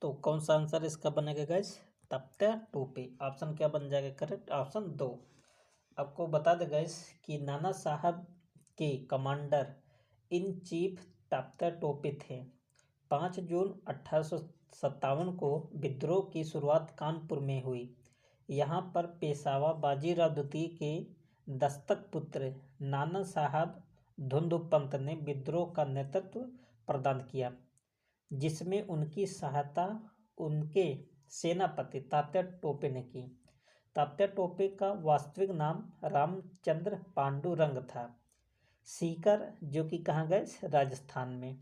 [SPEAKER 1] तो कौन सा आंसर इसका बनेगा गाइस? तात्या टोपे। ऑप्शन क्या बन जाएगा करेक्ट? ऑप्शन 2। आपको बता दें गाइस कि नाना साहब के commander in chief Tatya Tope थे। 5 जून 1857 को विद्रोह की शुरुआत कानपुर में हुई। यहाँ पर पेशवा बाजीराव द्वितीय के दस्तक पुत्र नाना साहब धुंधुपंत ने विद्रोह का नेतृत्व प्रदान किया, जिसमें उनकी सहायता उनके सेनापति तात्या टोपे ने की। तात्या टोपे का वास्तविक नाम रामचंद्र पांडुरंग था। सीकर, जो कि कहाँ गए? राजस्थान में।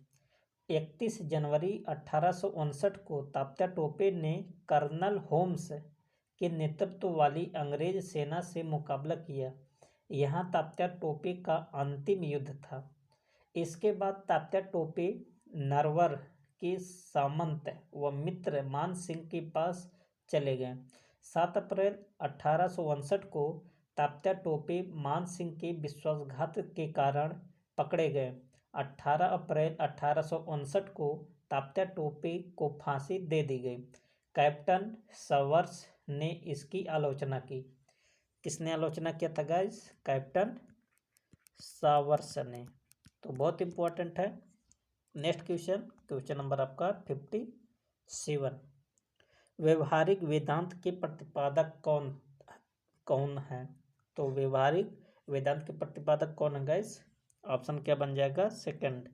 [SPEAKER 1] 31 जनवरी 1859 को तात्या टोपे ने कर्नल होम्स के नेतृत्व वाली अंग्रेज सेना से मुकाबला किया। यहाँ तात्या टोपे का अंतिम युद्ध था। इसके बाद तात्या टोपे नरवर के सामंत व मित्र मान सिंह के पास चले गए। 7 अप्रैल 1859 को तात्या टोपे मान सिंह के विश्वासघात के कारण पकड़े गए। 18 अप्रैल 1859 को तात्या टोपे को फांसी दे दी गई। कैप्टन सवर्स ने इसकी आलोचना की। किसने आलोचना किया था गाइस? कैप्टन सावर्स ने। तो बहुत इंपॉर्टेंट है। नेक्स्ट क्वेश्चन नंबर आपका 57। व्यवहारिक वेदांत के प्रतिपादक कौन है? तो व्यवहारिक वेदांत के प्रतिपादक कौन है गाइस? ऑप्शन क्या बन जाएगा? Second,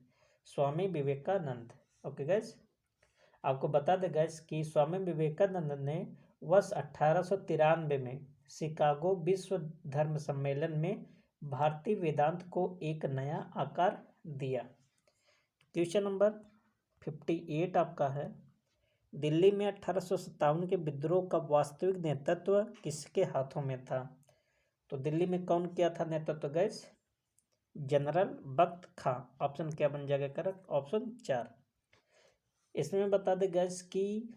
[SPEAKER 1] Swami Vivekananda. Okay guys, आपको बता दें गाइस कि स्वामी विवेकानंद ने वर्ष 1893 में शिकागो विश्व धर्म सम्मेलन में भारतीय वेदांत को एक नया आकार दिया। क्वेश्चन नंबर 58 आपका है, दिल्ली में 1857 के विद्रोह का वास्तविक नेतृत्व किसके हाथों में था? तो दिल्ली में कौन किया था नेतृत्व गाइस? जनरल बख्त खां। ऑप्शन क्या बन जाएगा करेक्ट? ऑप्शन 4। इसमें बता दें गैस कि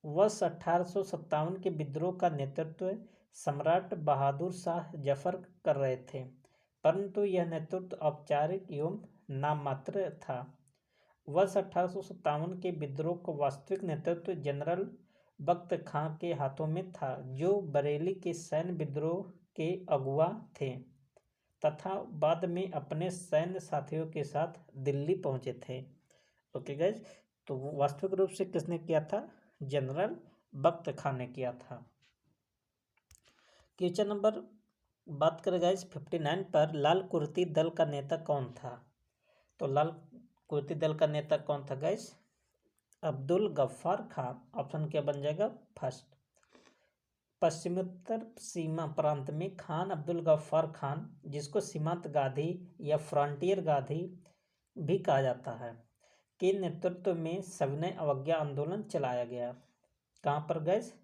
[SPEAKER 1] वर्ष 1857 के विद्रोह का नेतृत्व सम्राट बहादुर शाह जफर कर रहे थे, परंतु यह नेतृत्व औपचारिक एवं नाममात्र था। वर्ष 1857 के विद्रोह का वास्तविक नेतृत्व जनरल बख्त खां के हाथों में था, जो बरेली के सैन्य विद्रोह के अगुआ थे तथा बाद में अपने सैन्य साथियों के साथ दिल्ली पहुंचे थे। ओके गाइज, तो वास्तविक रूप से किसने किया था? जनरल बख्त खां ने किया था। क्वेश्चन नंबर बात करें गाइज 59 पर, लाल कुर्ती दल का नेता कौन था? तो लाल कुर्ती दल का नेता कौन था गाइज? अब्दुल गफ्फार खान। ऑप्शन क्या बन जाएगा? फर्स्ट। पश्चिमोत्तर सीमा प्रांत में खान अब्दुल गफ्फार खान, जिसको सीमांत गांधी या फ्रंटियर गांधी भी कहा जाता है, के नेतृत्व में सविनय अवज्ञा आंदोलन चलाया गया। कहाँ पर गैस?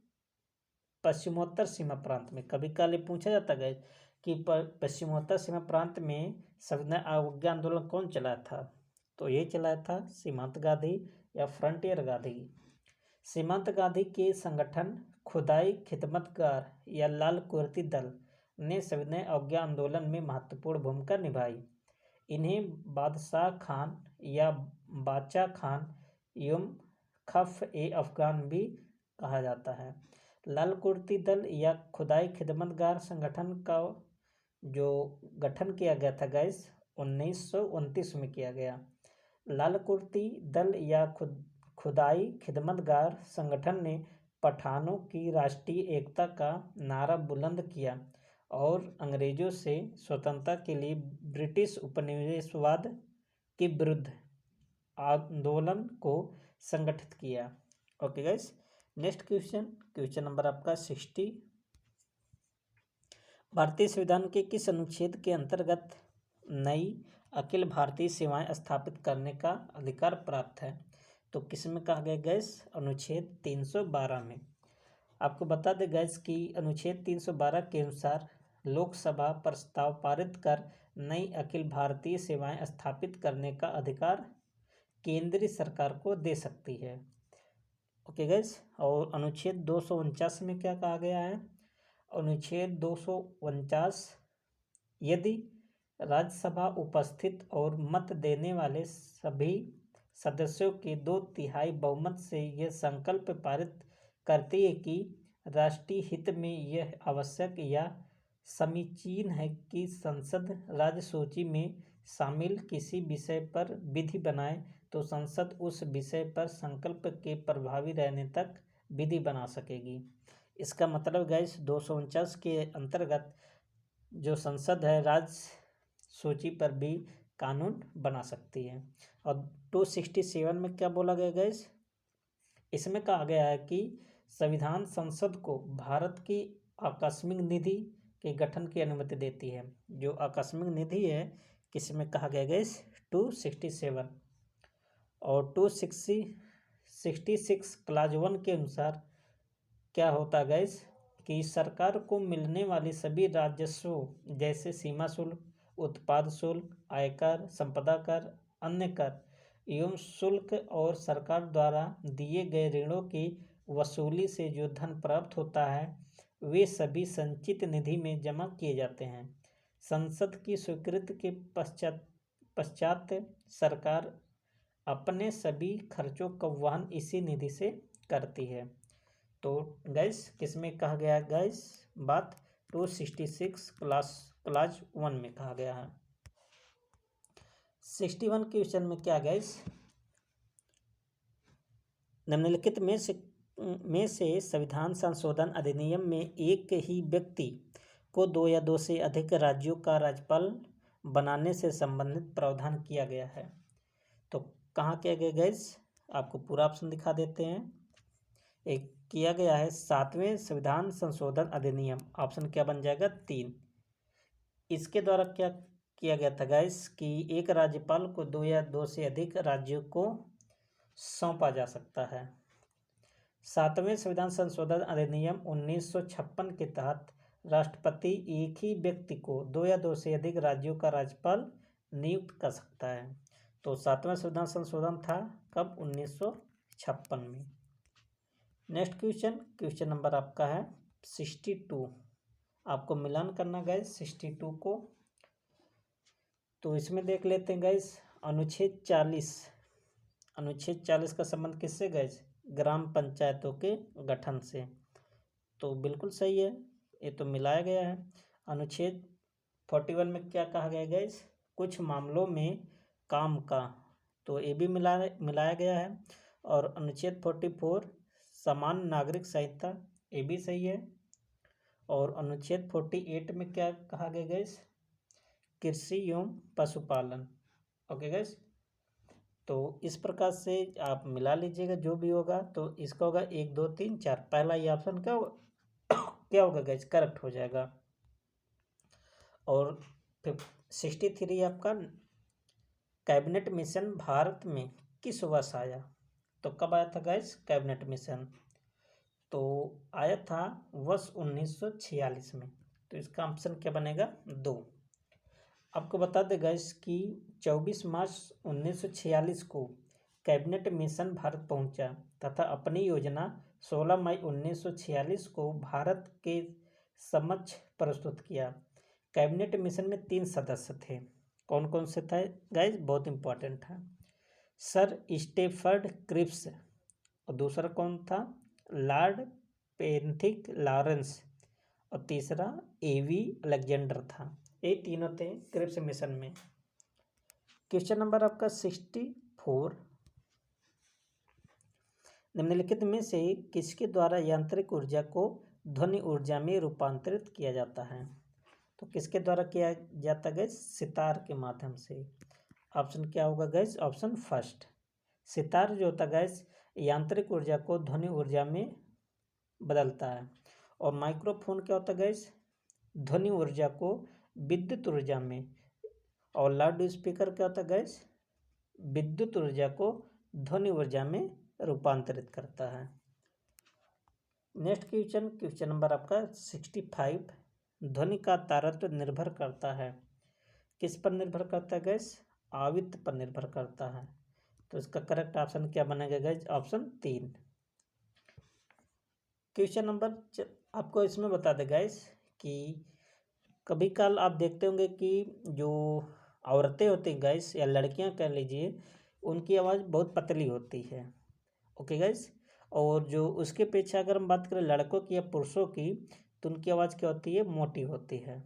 [SPEAKER 1] पश्चिमोत्तर सीमा प्रांत में। कभी काल पूछा जाता गैस कि पश्चिमोत्तर सीमा प्रांत में सविनय अवज्ञा आंदोलन कौन चलाया था? तो ये चलाया था सीमांत गांधी या फ्रंटियर गांधी। सीमांत गांधी के संगठन खुदाई खिदमतगार या लाल कुर्ती दल ने सविनय अवज्ञा आंदोलन में महत्वपूर्ण भूमिका निभाई। इन्हें बादशाह खान या बाचा खान एवं खफ ए अफगान भी कहा जाता है। लाल कुर्ती दल या खुदाई खिदमतगार संगठन का जो गठन किया गया था गैस 1929 में किया गया। लाल कुर्ती दल या खुदाई खिदमतगार संगठन ने पठानों की राष्ट्रीय एकता का नारा बुलंद किया और अंग्रेजों से स्वतंत्रता के लिए ब्रिटिश उपनिवेशवाद के विरुद्ध आंदोलन को संगठित किया। Okay guys, next question number आपका 60। भारतीय संविधान के किस अनुच्छेद के अंतर्गत नई अखिल भारतीय सेवाएं स्थापित करने का अधिकार प्राप्त है? तो किस में कहा गया गैस? अनुच्छेद 312 में। आपको बता दें गैस कि अनुच्छेद 312 के अनुसार लोकसभा प्रस्ताव पारित कर नई अखिल भारतीय सेवाएं स्थापित करने का अधिकार केंद्रीय सरकार को दे सकती है। ओके गैस, और अनुच्छेद 249 में क्या कहा गया है? अनुच्छेद 249, यदि राज्यसभा उपस्थित और मत देने वाले सभी सदस्यों के 2/3 बहुमत से यह संकल्प पारित करती है कि राष्ट्रीय हित में यह आवश्यक या समीचीन है कि संसद राज्य सूची में शामिल किसी विषय पर विधि बनाए, तो संसद उस विषय पर संकल्प के प्रभावी रहने तक विधि बना सकेगी। इसका मतलब गैस 249 के अंतर्गत जो संसद है राज्य सूची पर भी कानून बना सकती है। और 267 में क्या बोला गया गैस? इसमें कहा गया है कि संविधान संसद को भारत की आकस्मिक निधि के गठन की अनुमति देती है। जो आकस्मिक निधि है किसमें कहा गया गैस? 267 और 266 क्लाज 1 के अनुसार क्या होता गैस कि सरकार को मिलने वाली सभी राजस्व जैसे सीमा शुल्क, उत्पाद शुल्क, आयकर, संपदा कर, अन्य कर एवं शुल्क और सरकार द्वारा दिए गए ऋणों की वसूली से जो धन प्राप्त होता है वे सभी संचित निधि में जमा किए जाते हैं। संसद की स्वीकृति के पश्चात सरकार अपने सभी खर्चों का वहन इसी निधि से करती है। तो गैस किसमें कहा गया गैस बात? 266 क्लाज 1 में कहा गया है। 61 क्वेश्चन में क्या गाइस, निम्नलिखित में से संविधान संशोधन अधिनियम में एक ही व्यक्ति को 2 या 2 से अधिक राज्यों का राज्यपाल बनाने से संबंधित प्रावधान किया गया है। तो कहाँ किया गया गाइस, आपको पूरा ऑप्शन दिखा देते हैं। एक किया गया है 7वें संविधान संशोधन अधिनियम, ऑप्शन क्या बन जाएगा 3। इसके द्वारा क्या किया गया था गाइस कि एक राज्यपाल को 2 या 2 से अधिक राज्यों को सौंपा जा सकता है। 7वें संविधान संशोधन अधिनियम 1956 के तहत राष्ट्रपति एक ही व्यक्ति को 2 या 2 से अधिक राज्यों का राज्यपाल नियुक्त कर सकता है। तो 7वां संविधान संशोधन था कब, 1956 में। नेक्स्ट क्वेश्चन नंबर आपका है 62। आपको मिलान करना गाइस 62 को। तो इसमें देख लेते हैं गाइस, अनुच्छेद 40 का संबंध किससे गाइस, ग्राम पंचायतों के गठन से। तो बिल्कुल सही है, ये तो मिलाया गया है। अनुच्छेद 41 में क्या कहा गया गाइस, कुछ मामलों में काम का, तो ये भी मिलाया गया है। और अनुच्छेद 44 समान नागरिक संहिता, ये भी सही है। और अनुच्छेद 48 में क्या कहा गया गाइस, कृषि एवं पशुपालन। ओके गाइस, तो इस प्रकार से आप मिला लीजिएगा जो भी होगा। तो इसका होगा 1 2 3 4, पहला ये ऑप्शन क्या होगा क्या होगा गाइस, करेक्ट हो जाएगा। और फिर 63 आपका, कैबिनेट मिशन भारत में किस वर्ष आया। तो कब आया था गाइस कैबिनेट मिशन, तो आया था वर्ष 1946 में। तो इसका ऑप्शन क्या बनेगा 2। आपको बता दें गाइस कि 24 मार्च 1946 को कैबिनेट मिशन भारत पहुंचा तथा अपनी योजना 16 मई 1946 को भारत के समक्ष प्रस्तुत किया। कैबिनेट मिशन में 3 सदस्य थे। कौन कौन से थे गाइस, बहुत इंपॉर्टेंट था। सर स्टेफर्ड क्रिप्स, और दूसरा कौन था, लॉर्ड पेंथिक लॉरेंस, और तीसरा एवी अलेक्जेंडर था। ये तीनों थे क्रिप्स मिशन में। क्वेश्चन नंबर आपका 64, निम्नलिखित में से किसके द्वारा यांत्रिक ऊर्जा को ध्वनि ऊर्जा में रूपांतरित किया जाता है। तो किसके द्वारा किया जाता है, सितार के माध्यम से। ऑप्शन क्या होगा गैस, ऑप्शन फर्स्ट। सितार जो होता है गैस, यांत्रिक ऊर्जा को ध्वनि ऊर्जा में बदलता है। और माइक्रोफोन क्या होता है गैस, ध्वनि ऊर्जा को विद्युत ऊर्जा में। और लाउड स्पीकर क्या होता है गैस, विद्युत ऊर्जा को ध्वनि ऊर्जा में रूपांतरित करता है। नेक्स्ट क्वेश्चन नंबर आपका 65, ध्वनि का तारतम्य निर्भर करता है, किस पर निर्भर करता है गैस, आवृत्ति पर निर्भर करता है। तो इसका करेक्ट ऑप्शन क्या बनेगा गैस, ऑप्शन 3। क्वेश्चन नंबर आपको इसमें बता दें गैस कि कभी काल आप देखते होंगे कि जो औरतें होती हैं गैस, या लड़कियां कह लीजिए, उनकी आवाज़ बहुत पतली होती है। ओके गैस, और जो उसके पीछे अगर हम बात करें लड़कों की या पुरुषों की, तो उनकी आवाज़ क्या होती है, मोटी होती है।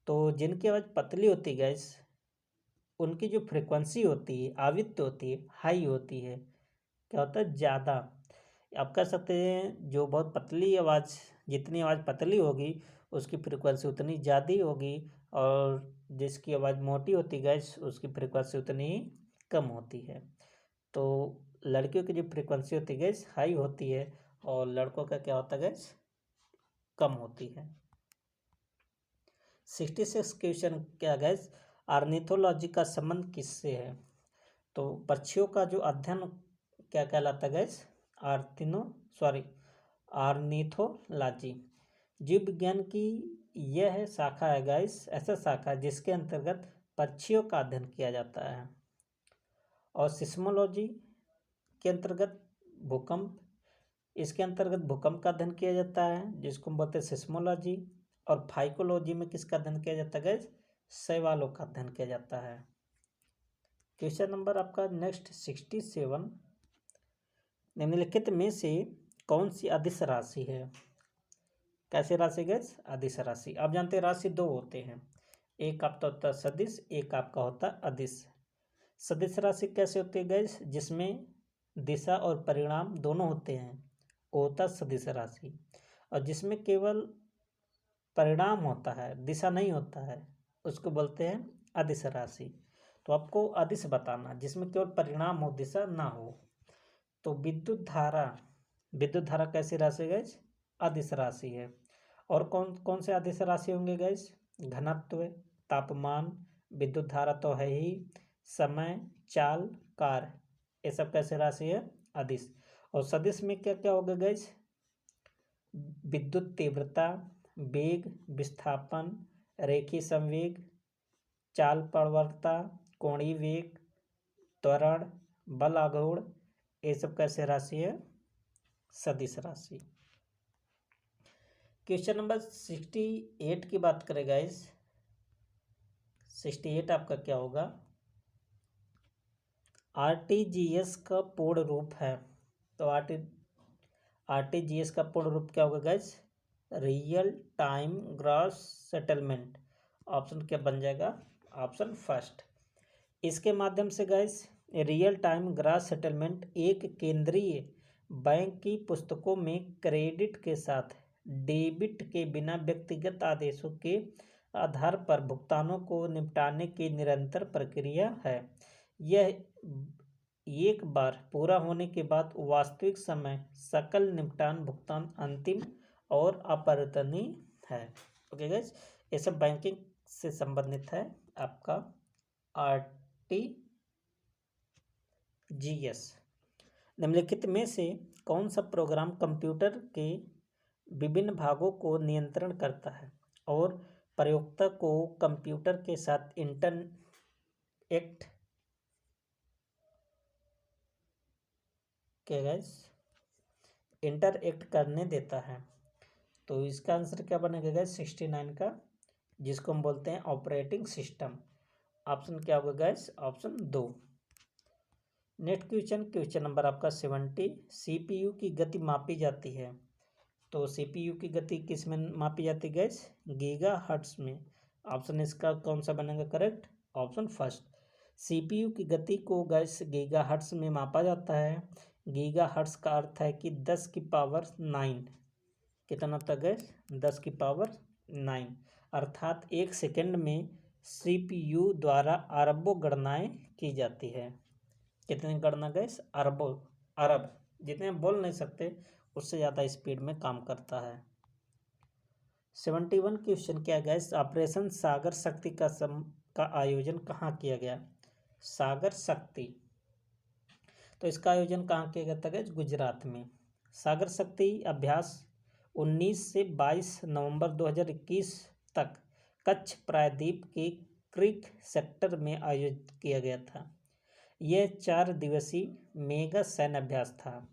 [SPEAKER 1] तो जिनकी आवाज़ पतली होती है गैस, उनकी जो फ्रिक्वेंसी होती है, आवृत्ति होती है, हाई होती है। क्या होता है, ज़्यादा। आप कह सकते हैं जो बहुत पतली आवाज़, जितनी आवाज़ पतली होगी उसकी फ्रिक्वेंसी उतनी ज़्यादा होगी, और जिसकी आवाज़ मोटी होती गैस उसकी फ्रिक्वेंसी उतनी ही कम होती है। तो लड़कियों की जो फ्रिक्वेंसी होती है गैस हाई होती है, और लड़कों का क्या होता है गैस, कम होती है। 66 क्वेश्चन क्या गैस, ऑर्निथोलॉजी का संबंध किससे है। तो पक्षियों का जो अध्ययन क्या कहलाता है गैस, ऑर्निथोलॉजी। जीव विज्ञान की यह शाखा है गैस, ऐसा शाखा है जिसके अंतर्गत पक्षियों का अध्ययन किया जाता है। और सिस्मोलॉजी के अंतर्गत भूकंप, इसके अंतर्गत भूकंप का अध्ययन किया जाता है जिसको हम बोलते हैं सिस्मोलॉजी। और फाइकोलॉजी में किसका अध्ययन किया जाता है गैस, शैवालों का अध्ययन किया जाता है। क्वेश्चन नंबर आपका नेक्स्ट 67, निम्नलिखित में से कौन सी अदिश राशि है। कैसे राशि गैस, अदिश राशि। आप जानते हैं राशि 2 होते हैं, एक आपका होता है सदिश, एक आपका होता है अदिश। सदिश राशि कैसे होती है गैस, जिसमें दिशा और परिणाम दोनों होते हैं, वो होता है सदिश राशि। और जिसमें केवल परिणाम होता है, दिशा नहीं होता है, उसको बोलते हैं अदिश राशि। तो आपको अदिश बताना जिसमें केवल परिणाम हो, दिशा ना हो। तो विद्युत धारा कैसी राशि गैस, अदिश राशि है। और कौन कौन से अदिश राशि होंगे गैस, घनत्व, तापमान, विद्युत धारा तो है ही, समय, चाल, कार्य, ये सब कैसे राशि है, अदिश। और सदिश में क्या क्या होगा गैस, विद्युत तीव्रता, वेग, विस्थापन, रेखीय संवेग, चाल प्रवणता, कोणीय वेग, त्वरण, बल आघूर्ण, ये सब कैसे राशि है, सदिश राशि। क्वेश्चन नंबर 68 की बात करें गाइस, 68 आपका क्या होगा, आरटीजीएस का पूर्ण रूप है। तो आरटीजीएस का पूर्ण रूप क्या होगा guys, real time gross settlement. Option क्या बन जाएगा, ऑप्शन फर्स्ट। इसके माध्यम से guys real time gross settlement एक केंद्रीय बैंक की पुस्तकों में क्रेडिट के साथ डेबिट के बिना व्यक्तिगत आदेशों के आधार पर भुगतानों को निपटाने की निरंतर प्रक्रिया है। यह एक बार पूरा होने के बाद वास्तविक समय सकल निपटान भुगतान अंतिम और अपरिवर्तनीय है। ओके गाइस, ये सब बैंकिंग से संबंधित है आपका आरटीजीएस। निम्नलिखित में से कौन सा प्रोग्राम कंप्यूटर के विभिन्न भागों को नियंत्रण करता है और प्रयोक्ता को कंप्यूटर के साथ इंटरएक्ट करने देता है। तो इसका आंसर क्या बनेगा गैस, 69 का, जिसको हम बोलते हैं ऑपरेटिंग सिस्टम। ऑप्शन क्या होगा gas, option 2। Next question number आपका 70, सीपीयू की गति मापी जाती है। तो सीपीयू की गति किस में मापी जाती है गैस, गीगाहर्ट्ज में। ऑप्शन इसका कौन सा बनेगा करेक्ट, ऑप्शन फर्स्ट। सीपीयू की गति को गैस गीगाहर्ट्ज में मापा जाता है। गीगाहर्ट्ज का अर्थ है कि 10 की पावर 9, कितना तक गैस, 10 की पावर 9, अर्थात एक सेकंड में सीपीयू द्वारा अरबों गणनाएं की जाती है। कितनी गणना गैस, अरब, जितने बोल नहीं सकते उससे ज़्यादा स्पीड में काम करता है। 71 क्वेश्चन क्या गैस, ऑपरेशन सागर शक्ति का आयोजन कहाँ किया गया, सागर शक्ति। तो इसका आयोजन कहाँ किया गया था गैस, गुजरात में। सागर शक्ति अभ्यास 19 से 22 नवंबर 2021 तक कच्छ प्रायद्वीप के क्रीक सेक्टर में आयोजित किया गया था। यह 4 दिवसीय मेगा सैन्य अभ्यास था।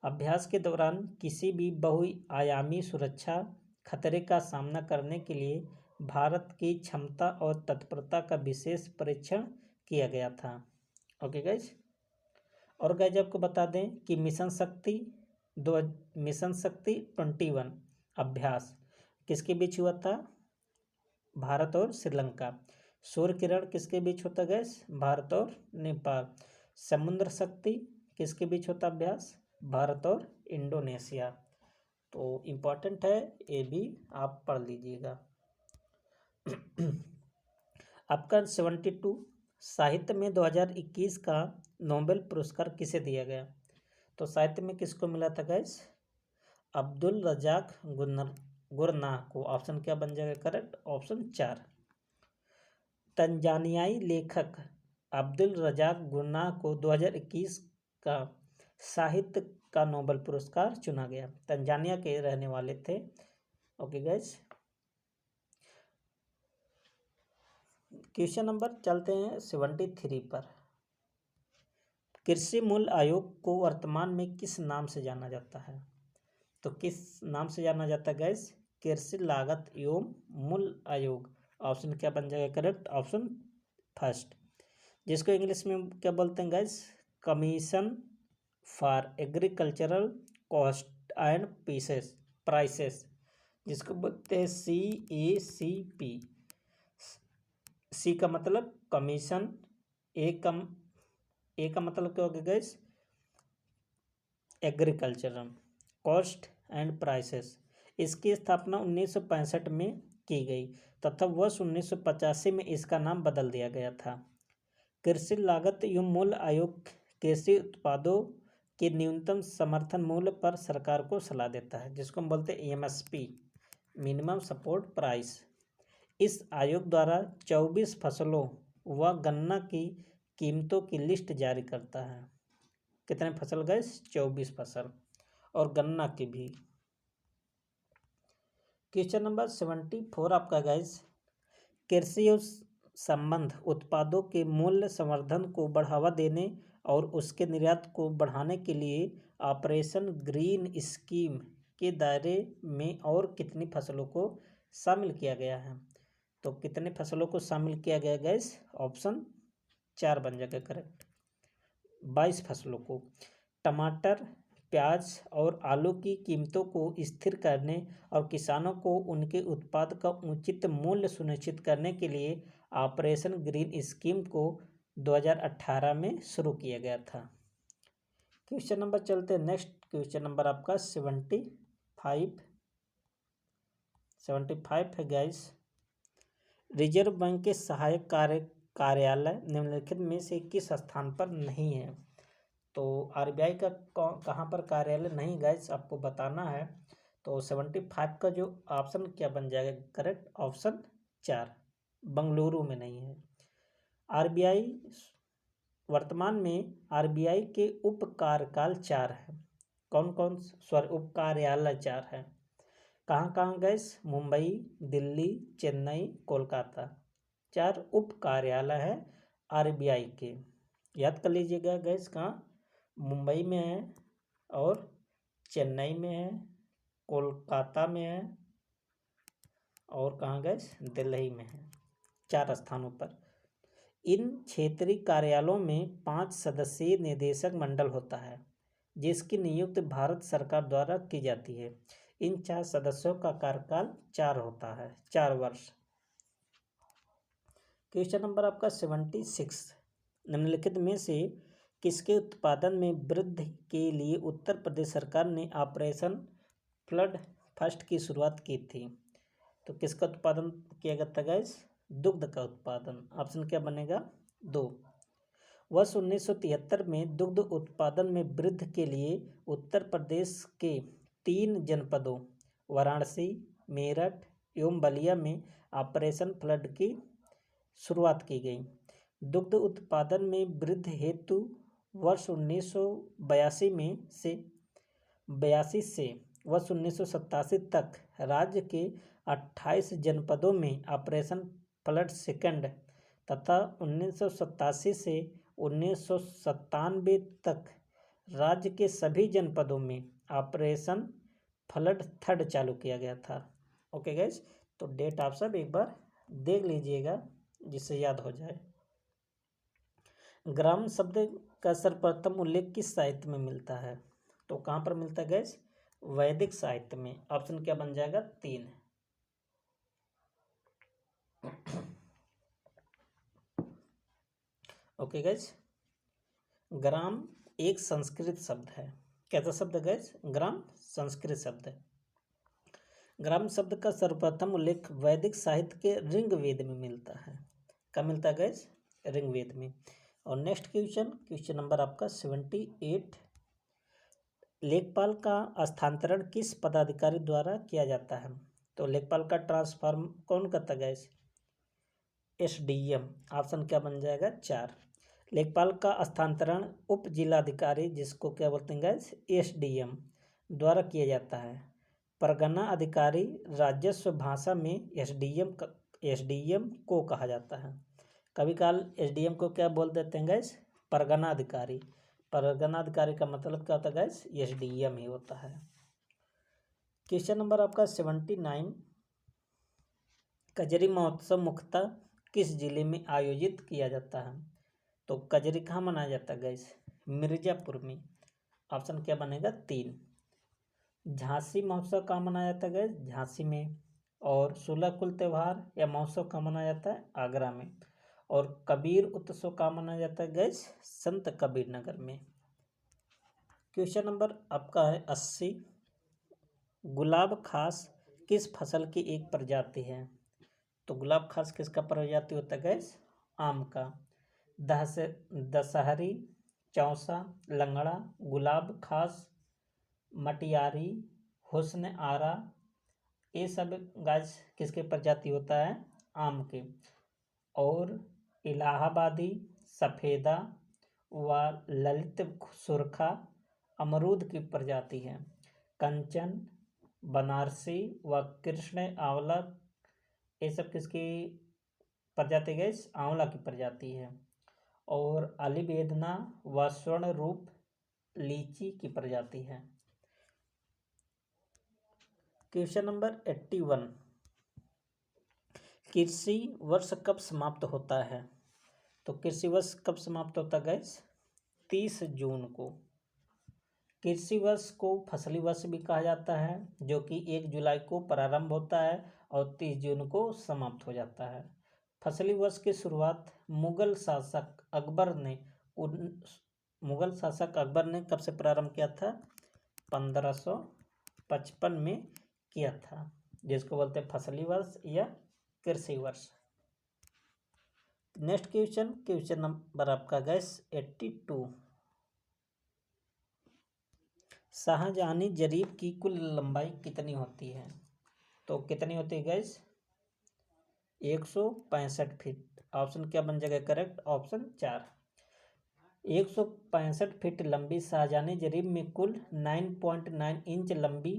[SPEAKER 1] अभ्यास के दौरान किसी भी बहुआयामी सुरक्षा खतरे का सामना करने के लिए भारत की क्षमता और तत्परता का विशेष परीक्षण किया गया था। ओके गाइज, और गाइज आपको बता दें कि मिशन शक्ति 21 अभ्यास किसके बीच हुआ था, भारत और श्रीलंका। सूर्य किरण किसके बीच होता है गैस, भारत और नेपाल। समुद्र शक्ति किसके बीच होता अभ्यास, भारत और इंडोनेशिया। तो इम्पोर्टेंट है, ये भी आप पढ़ लीजिएगा। आपका 72 साहित्य में 2021 का नोबेल पुरस्कार किसे दिया गया। तो साहित्य में किसको मिला था गैस, अब्दुल रजाक गुरनाह को। ऑप्शन क्या बन जाएगा करेक्ट, ऑप्शन 4। तंजानियाई लेखक अब्दुल रजाक गुरनाह को 2021 का साहित्य का नोबेल पुरस्कार चुना गया। तंजानिया के रहने वाले थे। ओके गाइस, क्वेश्चन नंबर चलते हैं 73 पर। कृषि मूल्य आयोग को वर्तमान में किस नाम से जाना जाता है। तो किस नाम से जाना जाता है गैस, कृषि लागत एवं मूल्य आयोग। ऑप्शन क्या बन जाएगा करेक्ट, ऑप्शन फर्स्ट, जिसको इंग्लिश में क्या बोलते हैं gas, commission for agricultural cost and prices, जिसको बोलते हैं CACP। सी का मतलब कमीशन, ए का ए का मतलब क्या होगा guys, agriculture. Cost and prices, इसकी स्थापना 1965 में की गई तथा वर्ष 1985 में इसका नाम बदल दिया गया था। कृषि लागत एवं मूल्य आयोग कृषि उत्पादों के न्यूनतम समर्थन मूल्य पर सरकार को सलाह देता है, जिसको हम बोलते हैं एमएसपी, मिनिमम सपोर्ट प्राइस। इस आयोग द्वारा 24 फसलों व गन्ना की कीमतों की लिस्ट जारी करता है। कितने फसल गैस, 24 फसल, और गन्ना की भी। क्वेश्चन नंबर 74 आपका गैस, कृषि संबंध उत्पादों के मूल्य संवर्धन को बढ़ावा देने और उसके निर्यात को बढ़ाने के लिए ऑपरेशन ग्रीन स्कीम के दायरे में और कितनी फसलों को शामिल किया गया है? तो कितने फसलों को शामिल किया गया गैस? ऑप्शन 4 बन जाएगा करेक्ट, 22 फसलों को। टमाटर, प्याज और आलू की कीमतों को स्थिर करने और किसानों को उनके उत्पाद का उचित मूल्य सुनिश्चित करने के लिए ऑपरेशन ग्रीन स्कीम को 2018 में शुरू किया गया था। क्वेश्चन नंबर चलते हैं नेक्स्ट, क्वेश्चन नंबर आपका 75 है गाइस। रिजर्व बैंक के सहायक कार्यालय निम्नलिखित में से किस स्थान पर नहीं है? तो आरबीआई का कहाँ पर कार्यालय नहीं गाइस, आपको बताना है। तो 75 का जो ऑप्शन क्या बन जाएगा करेक्ट? ऑप्शन 4, बंगलुरु में नहीं है। आरबीआई वर्तमान में आरबीआई के उप कार्यकाल 4 है। कौन कौन, सॉरी, उप कार्यालय 4 है। कहाँ कहाँ गैस? मुंबई, दिल्ली, चेन्नई, कोलकाता। 4 उप कार्यालय है आरबीआई के, याद कर लीजिएगा गैस। कहाँ? मुंबई में है, और चेन्नई में है, कोलकाता में है, और कहाँ गैस? दिल्ली में है। 4 स्थानों पर। इन क्षेत्रीय कार्यालयों में 5 सदस्यीय निदेशक मंडल होता है, जिसकी नियुक्ति भारत सरकार द्वारा की जाती है। इन 4 सदस्यों का कार्यकाल 4 होता है, 4 वर्ष। क्वेश्चन नंबर आपका 76, निम्नलिखित में से किसके उत्पादन में वृद्धि के लिए उत्तर प्रदेश सरकार ने ऑपरेशन फ्लड फर्स्ट की शुरुआत की थी? तो किसका उत्पादन किया गया था गाइस? दुग्ध का उत्पादन। ऑप्शन क्या बनेगा? 2। वर्ष 1973 में दुग्ध उत्पादन में वृद्धि के लिए उत्तर प्रदेश के 3 जनपदों वाराणसी, मेरठ एवं बलिया में ऑपरेशन फ्लड की शुरुआत की गई। दुग्ध उत्पादन में वृद्धि हेतु वर्ष 1982 से वर्ष 1987 तक राज्य के 28 जनपदों में ऑपरेशन फ्लड सेकंड तथा 1987 से 1997 तक राज्य के सभी जनपदों में ऑपरेशन फ्लड थर्ड चालू किया गया था। ओके गैस, तो डेट आप सब एक बार देख लीजिएगा जिससे याद हो जाए। ग्राम शब्द का सर्वप्रथम उल्लेख किस साहित्य में मिलता है? तो कहाँ पर मिलता है गैस? वैदिक साहित्य में। ऑप्शन क्या बन जाएगा? 3। ओके गैस, ग्राम एक संस्कृत शब्द है। कैसा शब्द है गैस? ग्राम संस्कृत शब्द है। ग्राम शब्द का सर्वप्रथम उल्लेख वैदिक साहित्य के ऋग्वेद में मिलता है। कब मिलता है गैस? ऋग्वेद में। और नेक्स्ट क्वेश्चन नंबर आपका 78, लेखपाल का स्थानांतरण किस पदाधिकारी द्वारा किया जाता है? तो लेखपाल का ट्रांसफॉर्म कौन करता है गैस? एसडीएम। ऑप्शन क्या बन जाएगा? 4। लेखपाल का स्थानांतरण उप जिलाधिकारी, जिसको क्या बोलते हैं गैस? एसडीएम द्वारा किया जाता है। परगना अधिकारी राजस्व भाषा में एसडीएम को कहा जाता है। कभी काल एसडीएम को क्या बोल देते हैं गैस? परगना अधिकारी। परगना अधिकारी का मतलब क्या होता है गैस? एसडीएम ही होता है। क्वेश्चन नंबर आपका 79, कजरी महोत्सव मुख्यतः किस जिले में आयोजित किया जाता है? तो कजरी कहाँ मनाया जाता है गैस? मिर्जापुर में। ऑप्शन क्या बनेगा? 3। झांसी महोत्सव कहाँ मनाया जाता है गैस? झांसी में। और 16 कुल त्यौहार या महोत्सव कहाँ मनाया जाता है? आगरा में। और कबीर उत्सव कहाँ मनाया जाता है गैस? संत कबीर नगर में। क्वेश्चन नंबर आपका है 80। गुलाब खास किस फसल की एक प्रजाति है? तो गुलाब खास किसका प्रजाति होता है गैस? आम का। दशहरी, चौसा, लंगड़ा, गुलाब खास, मटियारी, हुस्न आरा, ये सब गाछ किसके प्रजाति होता है? आम के। और इलाहाबादी, सफ़ेदा व ललित सुरखा अमरूद की प्रजाति है। कंचन, बनारसी व कृष्ण आंवला, ये सब किसकी प्रजाति गई? आंवला की प्रजाति है। और अलिवेदना व स्वर्ण रूप लीची की प्रजाति है। Question number 81। कृषि वर्ष कब समाप्त होता है? तो कृषि वर्ष कब समाप्त होता है गैस? 30 जून को। कृषि वर्ष को फसली वर्ष भी कहा जाता है, जो कि 1 जुलाई को प्रारंभ होता है और 30 जून को समाप्त हो जाता है। फसली वर्ष की शुरुआत मुगल शासक अकबर ने कब से प्रारंभ किया था? 1555 में किया था, जिसको बोलते हैं फसली वर्ष या कृषि वर्ष। नेक्स्ट क्वेश्चन नंबर आपका गैस 82। शाहजहानी जरीब की कुल लंबाई कितनी होती है? तो कितनी होती है गैस? 165 फीट। ऑप्शन क्या बन जाएगा करेक्ट? ऑप्शन 4। 165 फीट लंबी शाहजहानी जरीब में कुल 9.9 इंच लंबी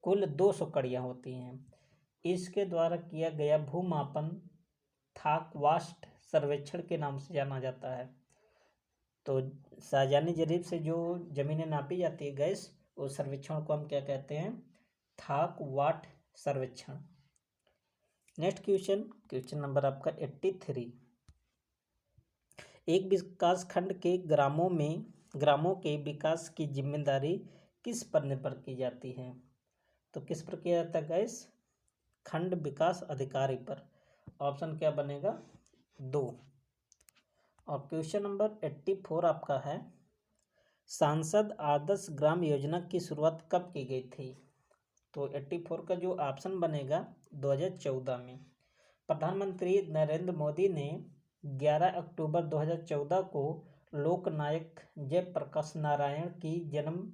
[SPEAKER 1] कुल 200 कड़ियाँ होती हैं। इसके द्वारा किया गया भूमापन थाकवास्ट सर्वेक्षण के नाम से जाना जाता है। तो शाहजहानी जरीब से जो जमीनें नापी जाती है गैस, उस सर्वेक्षण को हम क्या कहते हैं? थाकवाट सर्वेक्षण। नेक्स्ट क्वेश्चन नंबर आपका 83। एक विकास खंड के ग्रामों के विकास की जिम्मेदारी किस पर निर्भर की जाती है? तो किस पर किया जाता है गैस? खंड विकास अधिकारी पर। ऑप्शन क्या बनेगा? 2। और क्वेश्चन नंबर 84 आपका है, सांसद आदर्श ग्राम योजना की शुरुआत कब की गई थी? तो 84 का जो ऑप्शन बनेगा 2014 में। प्रधानमंत्री नरेंद्र मोदी ने 11 अक्टूबर 2014 को लोकनायक जयप्रकाश नारायण की जन्म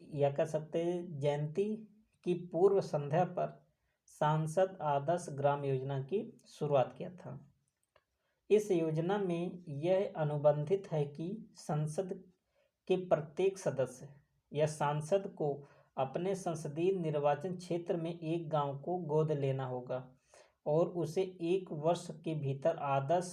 [SPEAKER 1] या कह सकते जयंती की पूर्व संध्या पर सांसद आदर्श ग्राम योजना की शुरुआत किया था। इस योजना में यह अनुबंधित है कि संसद के प्रत्येक सदस्य या सांसद को अपने संसदीय निर्वाचन क्षेत्र में एक गांव को गोद लेना होगा और उसे 1 वर्ष के भीतर आदर्श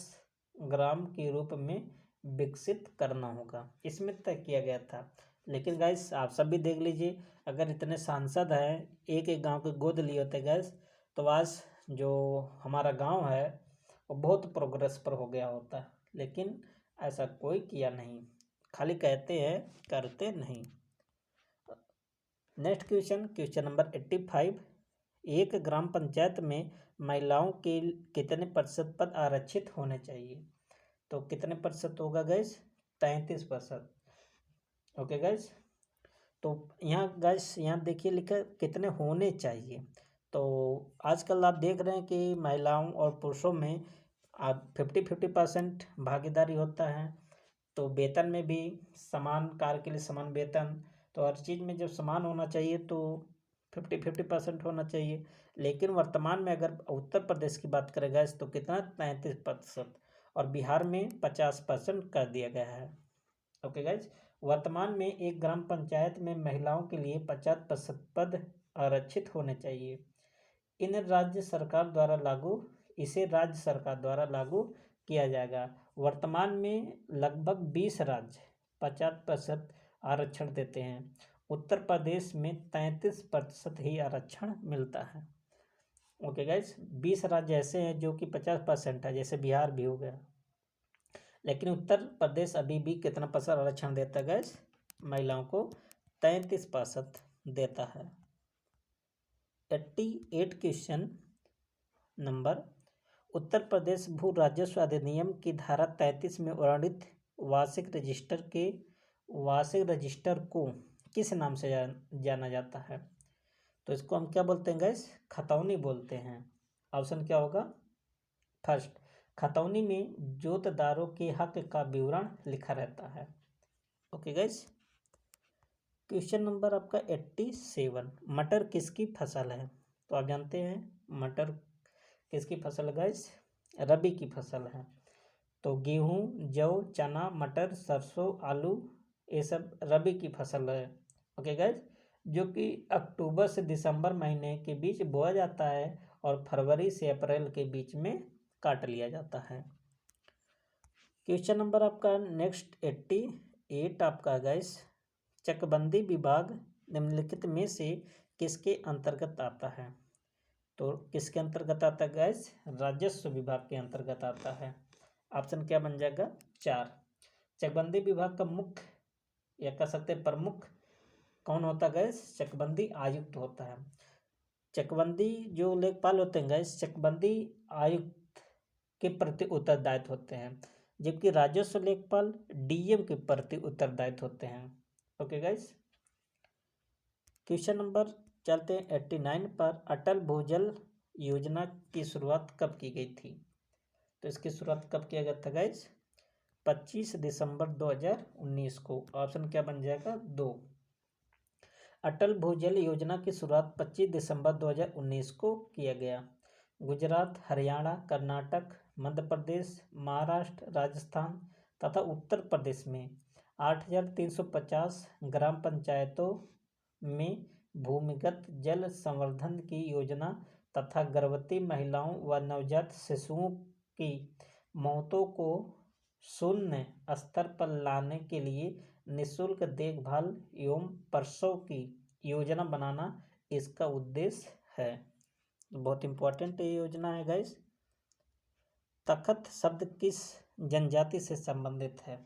[SPEAKER 1] ग्राम के रूप में विकसित करना होगा। इसमें तय किया गया था। लेकिन गाइस आप सब भी देख लीजिए, अगर इतने सांसद हैं, एक गांव के गोद लिए होते गाइस, तो आज जो हमारा गांव है वो बहुत प्रोग्रेस पर हो गया होता। लेकिन ऐसा कोई किया नहीं, खाली कहते हैं, करते नहीं। Next question number 85। एक ग्राम पंचायत में महिलाओं के कितने प्रतिशत पद आरक्षित होने चाहिए? तो कितने प्रतिशत होगा गैस? 33%। ओके गैस, तो यहाँ देखिए लिखा कितने होने चाहिए। तो आजकल आप देख रहे हैं कि महिलाओं और पुरुषों में 50-50% भागीदारी होता है। तो वेतन में भी समान कार्य के लिए समान वेतन, तो हर चीज़ में जब समान होना चाहिए तो 50-50% होना चाहिए। लेकिन वर्तमान में अगर उत्तर प्रदेश की बात करें गैस, तो कितना 33% और बिहार में 50% कर दिया गया है। ओके गैस, वर्तमान में एक ग्राम पंचायत में महिलाओं के लिए 50% पद आरक्षित होने चाहिए। इसे राज्य सरकार द्वारा लागू किया जाएगा। वर्तमान में लगभग 20 राज्य 50% आरक्षण देते हैं। उत्तर प्रदेश में 33% ही आरक्षण मिलता है। ओके गाइस, 20 राज्य ऐसे हैं जो कि 50% है, जैसे बिहार भी हो गया। लेकिन उत्तर प्रदेश अभी भी कितना % आरक्षण देता है गाइस? महिलाओं को 33% देता है। 88 क्वेश्चन नंबर, उत्तर प्रदेश भू राजस्व अधिनियम की धारा 33 में वर्णित वार्षिक रजिस्टर को किस नाम से जाना जाता है? तो इसको हम क्या बोलते हैं गाइस? खतौनी बोलते हैं। ऑप्शन क्या होगा? फर्स्ट, खतौनी में जोतदारों के हक का विवरण लिखा रहता है। ओके गाइस, क्वेश्चन नंबर आपका 87, मटर किसकी फसल है? तो आप जानते हैं मटर किसकी फसल है गाइस? रबी की फसल है। तो गेहूं, जौ, चना, मटर, सरसों, आलू, ये सब रबी की फसल है। ओके गाइस, जो कि अक्टूबर से दिसंबर महीने के बीच बोया जाता है और फरवरी से अप्रैल के बीच में काट लिया जाता है। क्वेश्चन नंबर आपका नेक्स्ट 88 आपका गाइस, चकबंदी विभाग निम्नलिखित में से किसके अंतर्गत आता है? तो किसके अंतर्गत आता है गाइस? राजस्व विभाग के अंतर्गत आता है। ऑप्शन क्या बन जाएगा? 4। चकबंदी विभाग का मुख्य या कह सकते हैं प्रमुख कौन होता है गाइस? चकबंदी आयुक्त होता है। चकबंदी जो लेखपाल होते हैं गाइस, चकबंदी आयुक्त के प्रति उत्तरदायित्व होते हैं, जबकि राजस्व लेखपाल डीएम के प्रति उत्तरदायित्व होते हैं। ओके गाइस, क्वेश्चन नंबर चलते हैं 89 पर। अटल भूजल योजना की शुरुआत कब की गई थी? तो इसकी शुरुआत कब किया गया था गाइस? 25 दिसंबर 2019 को। ऑप्शन क्या बन जाएगा? 2। अटल भूजल योजना की शुरुआत 25 दिसंबर 2019 को किया गया। गुजरात, हरियाणा, कर्नाटक, मध्य प्रदेश, महाराष्ट्र, राजस्थान तथा उत्तर प्रदेश में 8,350 ग्राम पंचायतों में भूमिगत जल संवर्धन की योजना तथा गर्भवती महिलाओं व नवजात शिशुओं की मौतों को शून्य स्तर पर लाने के लिए निःशुल्क देखभाल एवं प्रसव की योजना बनाना इसका उद्देश्य है। बहुत इंपॉर्टेंट ये योजना है गाइस। तखत शब्द किस जनजाति से संबंधित है?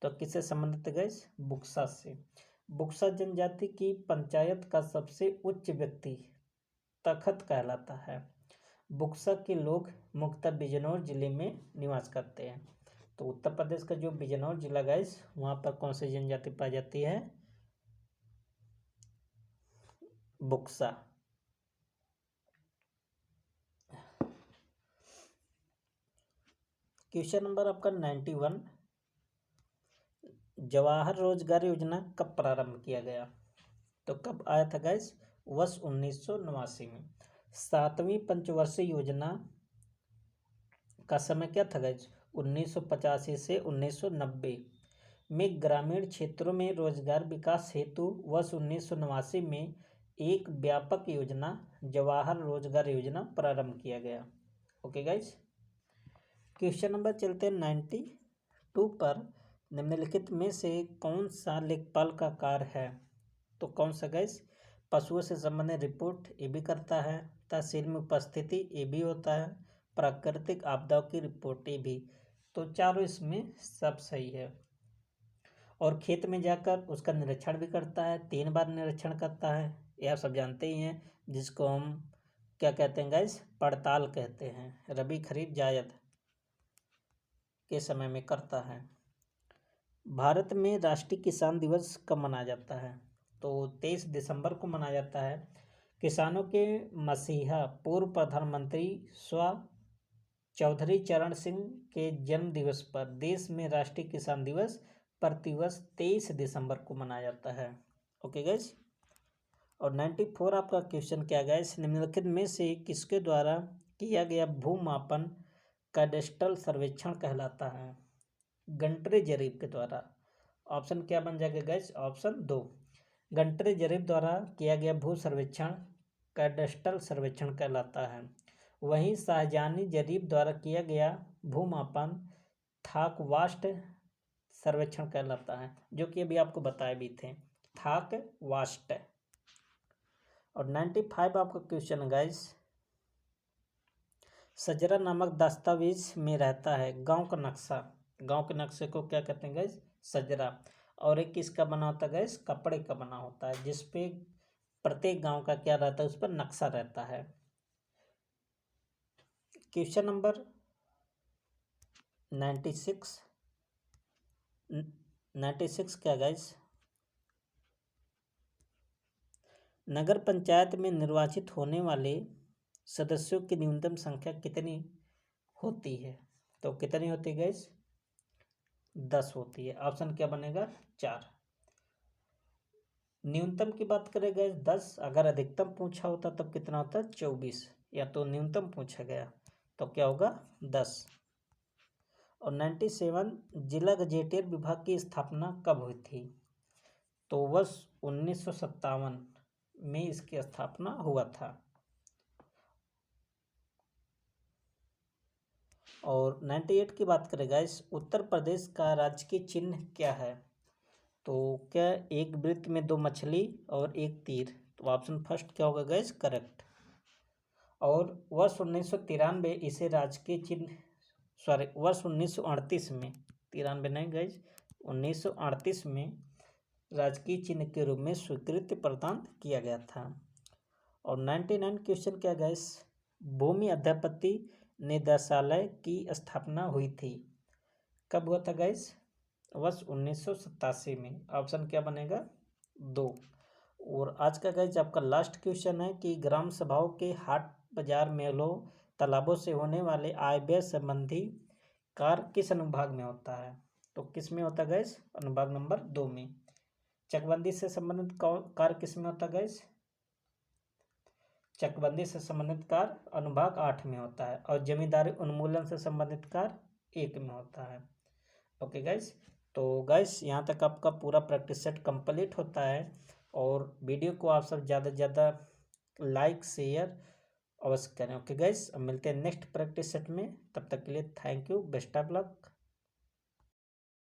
[SPEAKER 1] तो किससे संबंधित है गाइस? बुक्सा से। बुक्सा जनजाति की पंचायत का सबसे उच्च व्यक्ति तखत कहलाता है। बुक्सा के लोग मुख्यतः बिजनौर जिले में निवास करते हैं। तो उत्तर प्रदेश का जो बिजनौर जिला गाइस, वहाँ पर कौन सी जनजाति पाई जाती है? बुक्सा। क्वेश्चन नंबर आपका 91, जवाहर रोजगार योजना कब प्रारंभ किया गया? तो कब आया था गाइस? वर्ष 1989 में। 7वीं पंचवर्षीय योजना का समय क्या था गाइस? 1985 से 1990 में ग्रामीण क्षेत्रों में रोजगार विकास हेतु वर्ष 1989 में एक व्यापक योजना जवाहर रोजगार योजना प्रारंभ किया गया। ओके गाइस, क्वेश्चन नंबर चलते हैं 92 पर। निम्नलिखित में से कौन सा लेखपाल का कार्य है? तो कौन सा गाइस? पशुओं से संबंधित रिपोर्ट ये भी करता है, तहसील में उपस्थिति ये भी होता है, प्राकृतिक आपदाओं की रिपोर्ट ये भी। तो चारों इसमें सब सही है। और खेत में जाकर उसका निरीक्षण भी करता है, 3 बार निरीक्षण करता है, ये आप सब जानते ही हैं, जिसको हम क्या कहते हैं गाइस? पड़ताल कहते हैं। रबी, खरीफ, जायद के समय में करता है। भारत में राष्ट्रीय किसान दिवस कब मनाया जाता है? तो 23 दिसंबर को मनाया जाता है। किसानों के मसीहा पूर्व प्रधानमंत्री स्व चौधरी चरण सिंह के जन्म दिवस पर देश में राष्ट्रीय किसान दिवस प्रतिवर्ष 23 दिसंबर को मनाया जाता है। ओके गाइस, और 94 आपका क्वेश्चन क्या गाइस? निम्नलिखित में से किसके द्वारा किया गया भूमापन कैडेस्ट्रल सर्वेक्षण कहलाता है? गंटरे जरीब के द्वारा। ऑप्शन क्या बन जाएगा गाइस? ऑप्शन 2। गंटरे जरीब द्वारा किया गया भू सर्वेक्षण कैडेस्ट्रल सर्वेक्षण कहलाता है। वहीं शाहजहानी जरीब द्वारा किया गया भूमापन थाक वास्ट सर्वेक्षण कहलाता है, जो कि अभी आपको बताए भी थे, थाक वास्ट। और 95 आपका क्वेश्चन गाइस, सजरा नामक दस्तावेज में रहता है गांव का नक्शा। गांव के नक्शे को क्या कहते हैं गाइस? सजरा। और एक किसका बना होता है गाइस? कपड़े का बना होता है, जिसपे प्रत्येक गांव का क्या रहता है? उस पर नक्शा रहता है। क्वेश्चन नंबर 96 96 क्या गाइस, नगर पंचायत में निर्वाचित होने वाले सदस्यों की न्यूनतम संख्या कितनी होती है? तो कितनी होती है गाइस? 10 होती है। ऑप्शन क्या बनेगा? 4। न्यूनतम की बात करें गाइस 10, अगर अधिकतम पूछा होता तब कितना होता? 24। या तो न्यूनतम पूछा गया तो क्या होगा? 10। और 97 जिला गजेटियर विभाग की स्थापना कब हुई थी? तो वर्ष 1957 में इसकी स्थापना हुआ था। और 98 की बात करें गाइस, उत्तर प्रदेश का राजकीय चिन्ह क्या है? तो क्या एक वृत्त में 2 मछली और एक तीर? तो ऑप्शन फर्स्ट क्या होगा गाइस? करेक्ट। और वर्ष 1993 इसे राजकीय चिन्ह, सॉरी वर्ष 1938 में, 93 नहीं गाइस, 1938 में राजकीय चिन्ह के रूप में स्वीकृति प्रदान किया गया था। और 99 क्वेश्चन क्या गाइस, भूमि अध्यापत्ति निदेशालय की स्थापना हुई थी, कब हुआ था गाइस? वर्ष 1987 में। ऑप्शन क्या बनेगा? 2। और आज का गाइस आपका लास्ट क्वेश्चन है कि ग्राम सभाओं के हाट बाजार मेलों तालाबों से होने वाले आय व्यय संबंधी कार्य किस अनुभाग में होता है? तो किस में होता है गाइस? अनुभाग नंबर 2 में। चकबंदी से संबंधित कार्य किस में होता है गाइस? चकबंदी से संबंधित कार्य अनुभाग 8 में होता है। और जमींदारी उन्मूलन से संबंधित कार्य 1 में होता है। ओके गाइस, तो गाइस यहाँ तक आपका पूरा प्रैक्टिस सेट कंप्लीट होता है। और वीडियो को आप सब ज़्यादा से ज़्यादा लाइक शेयर अवश्य करें। ओके गाइस, अब मिलते हैं नेक्स्ट प्रैक्टिस सेट में, तब तक के लिए thank you, best of luck.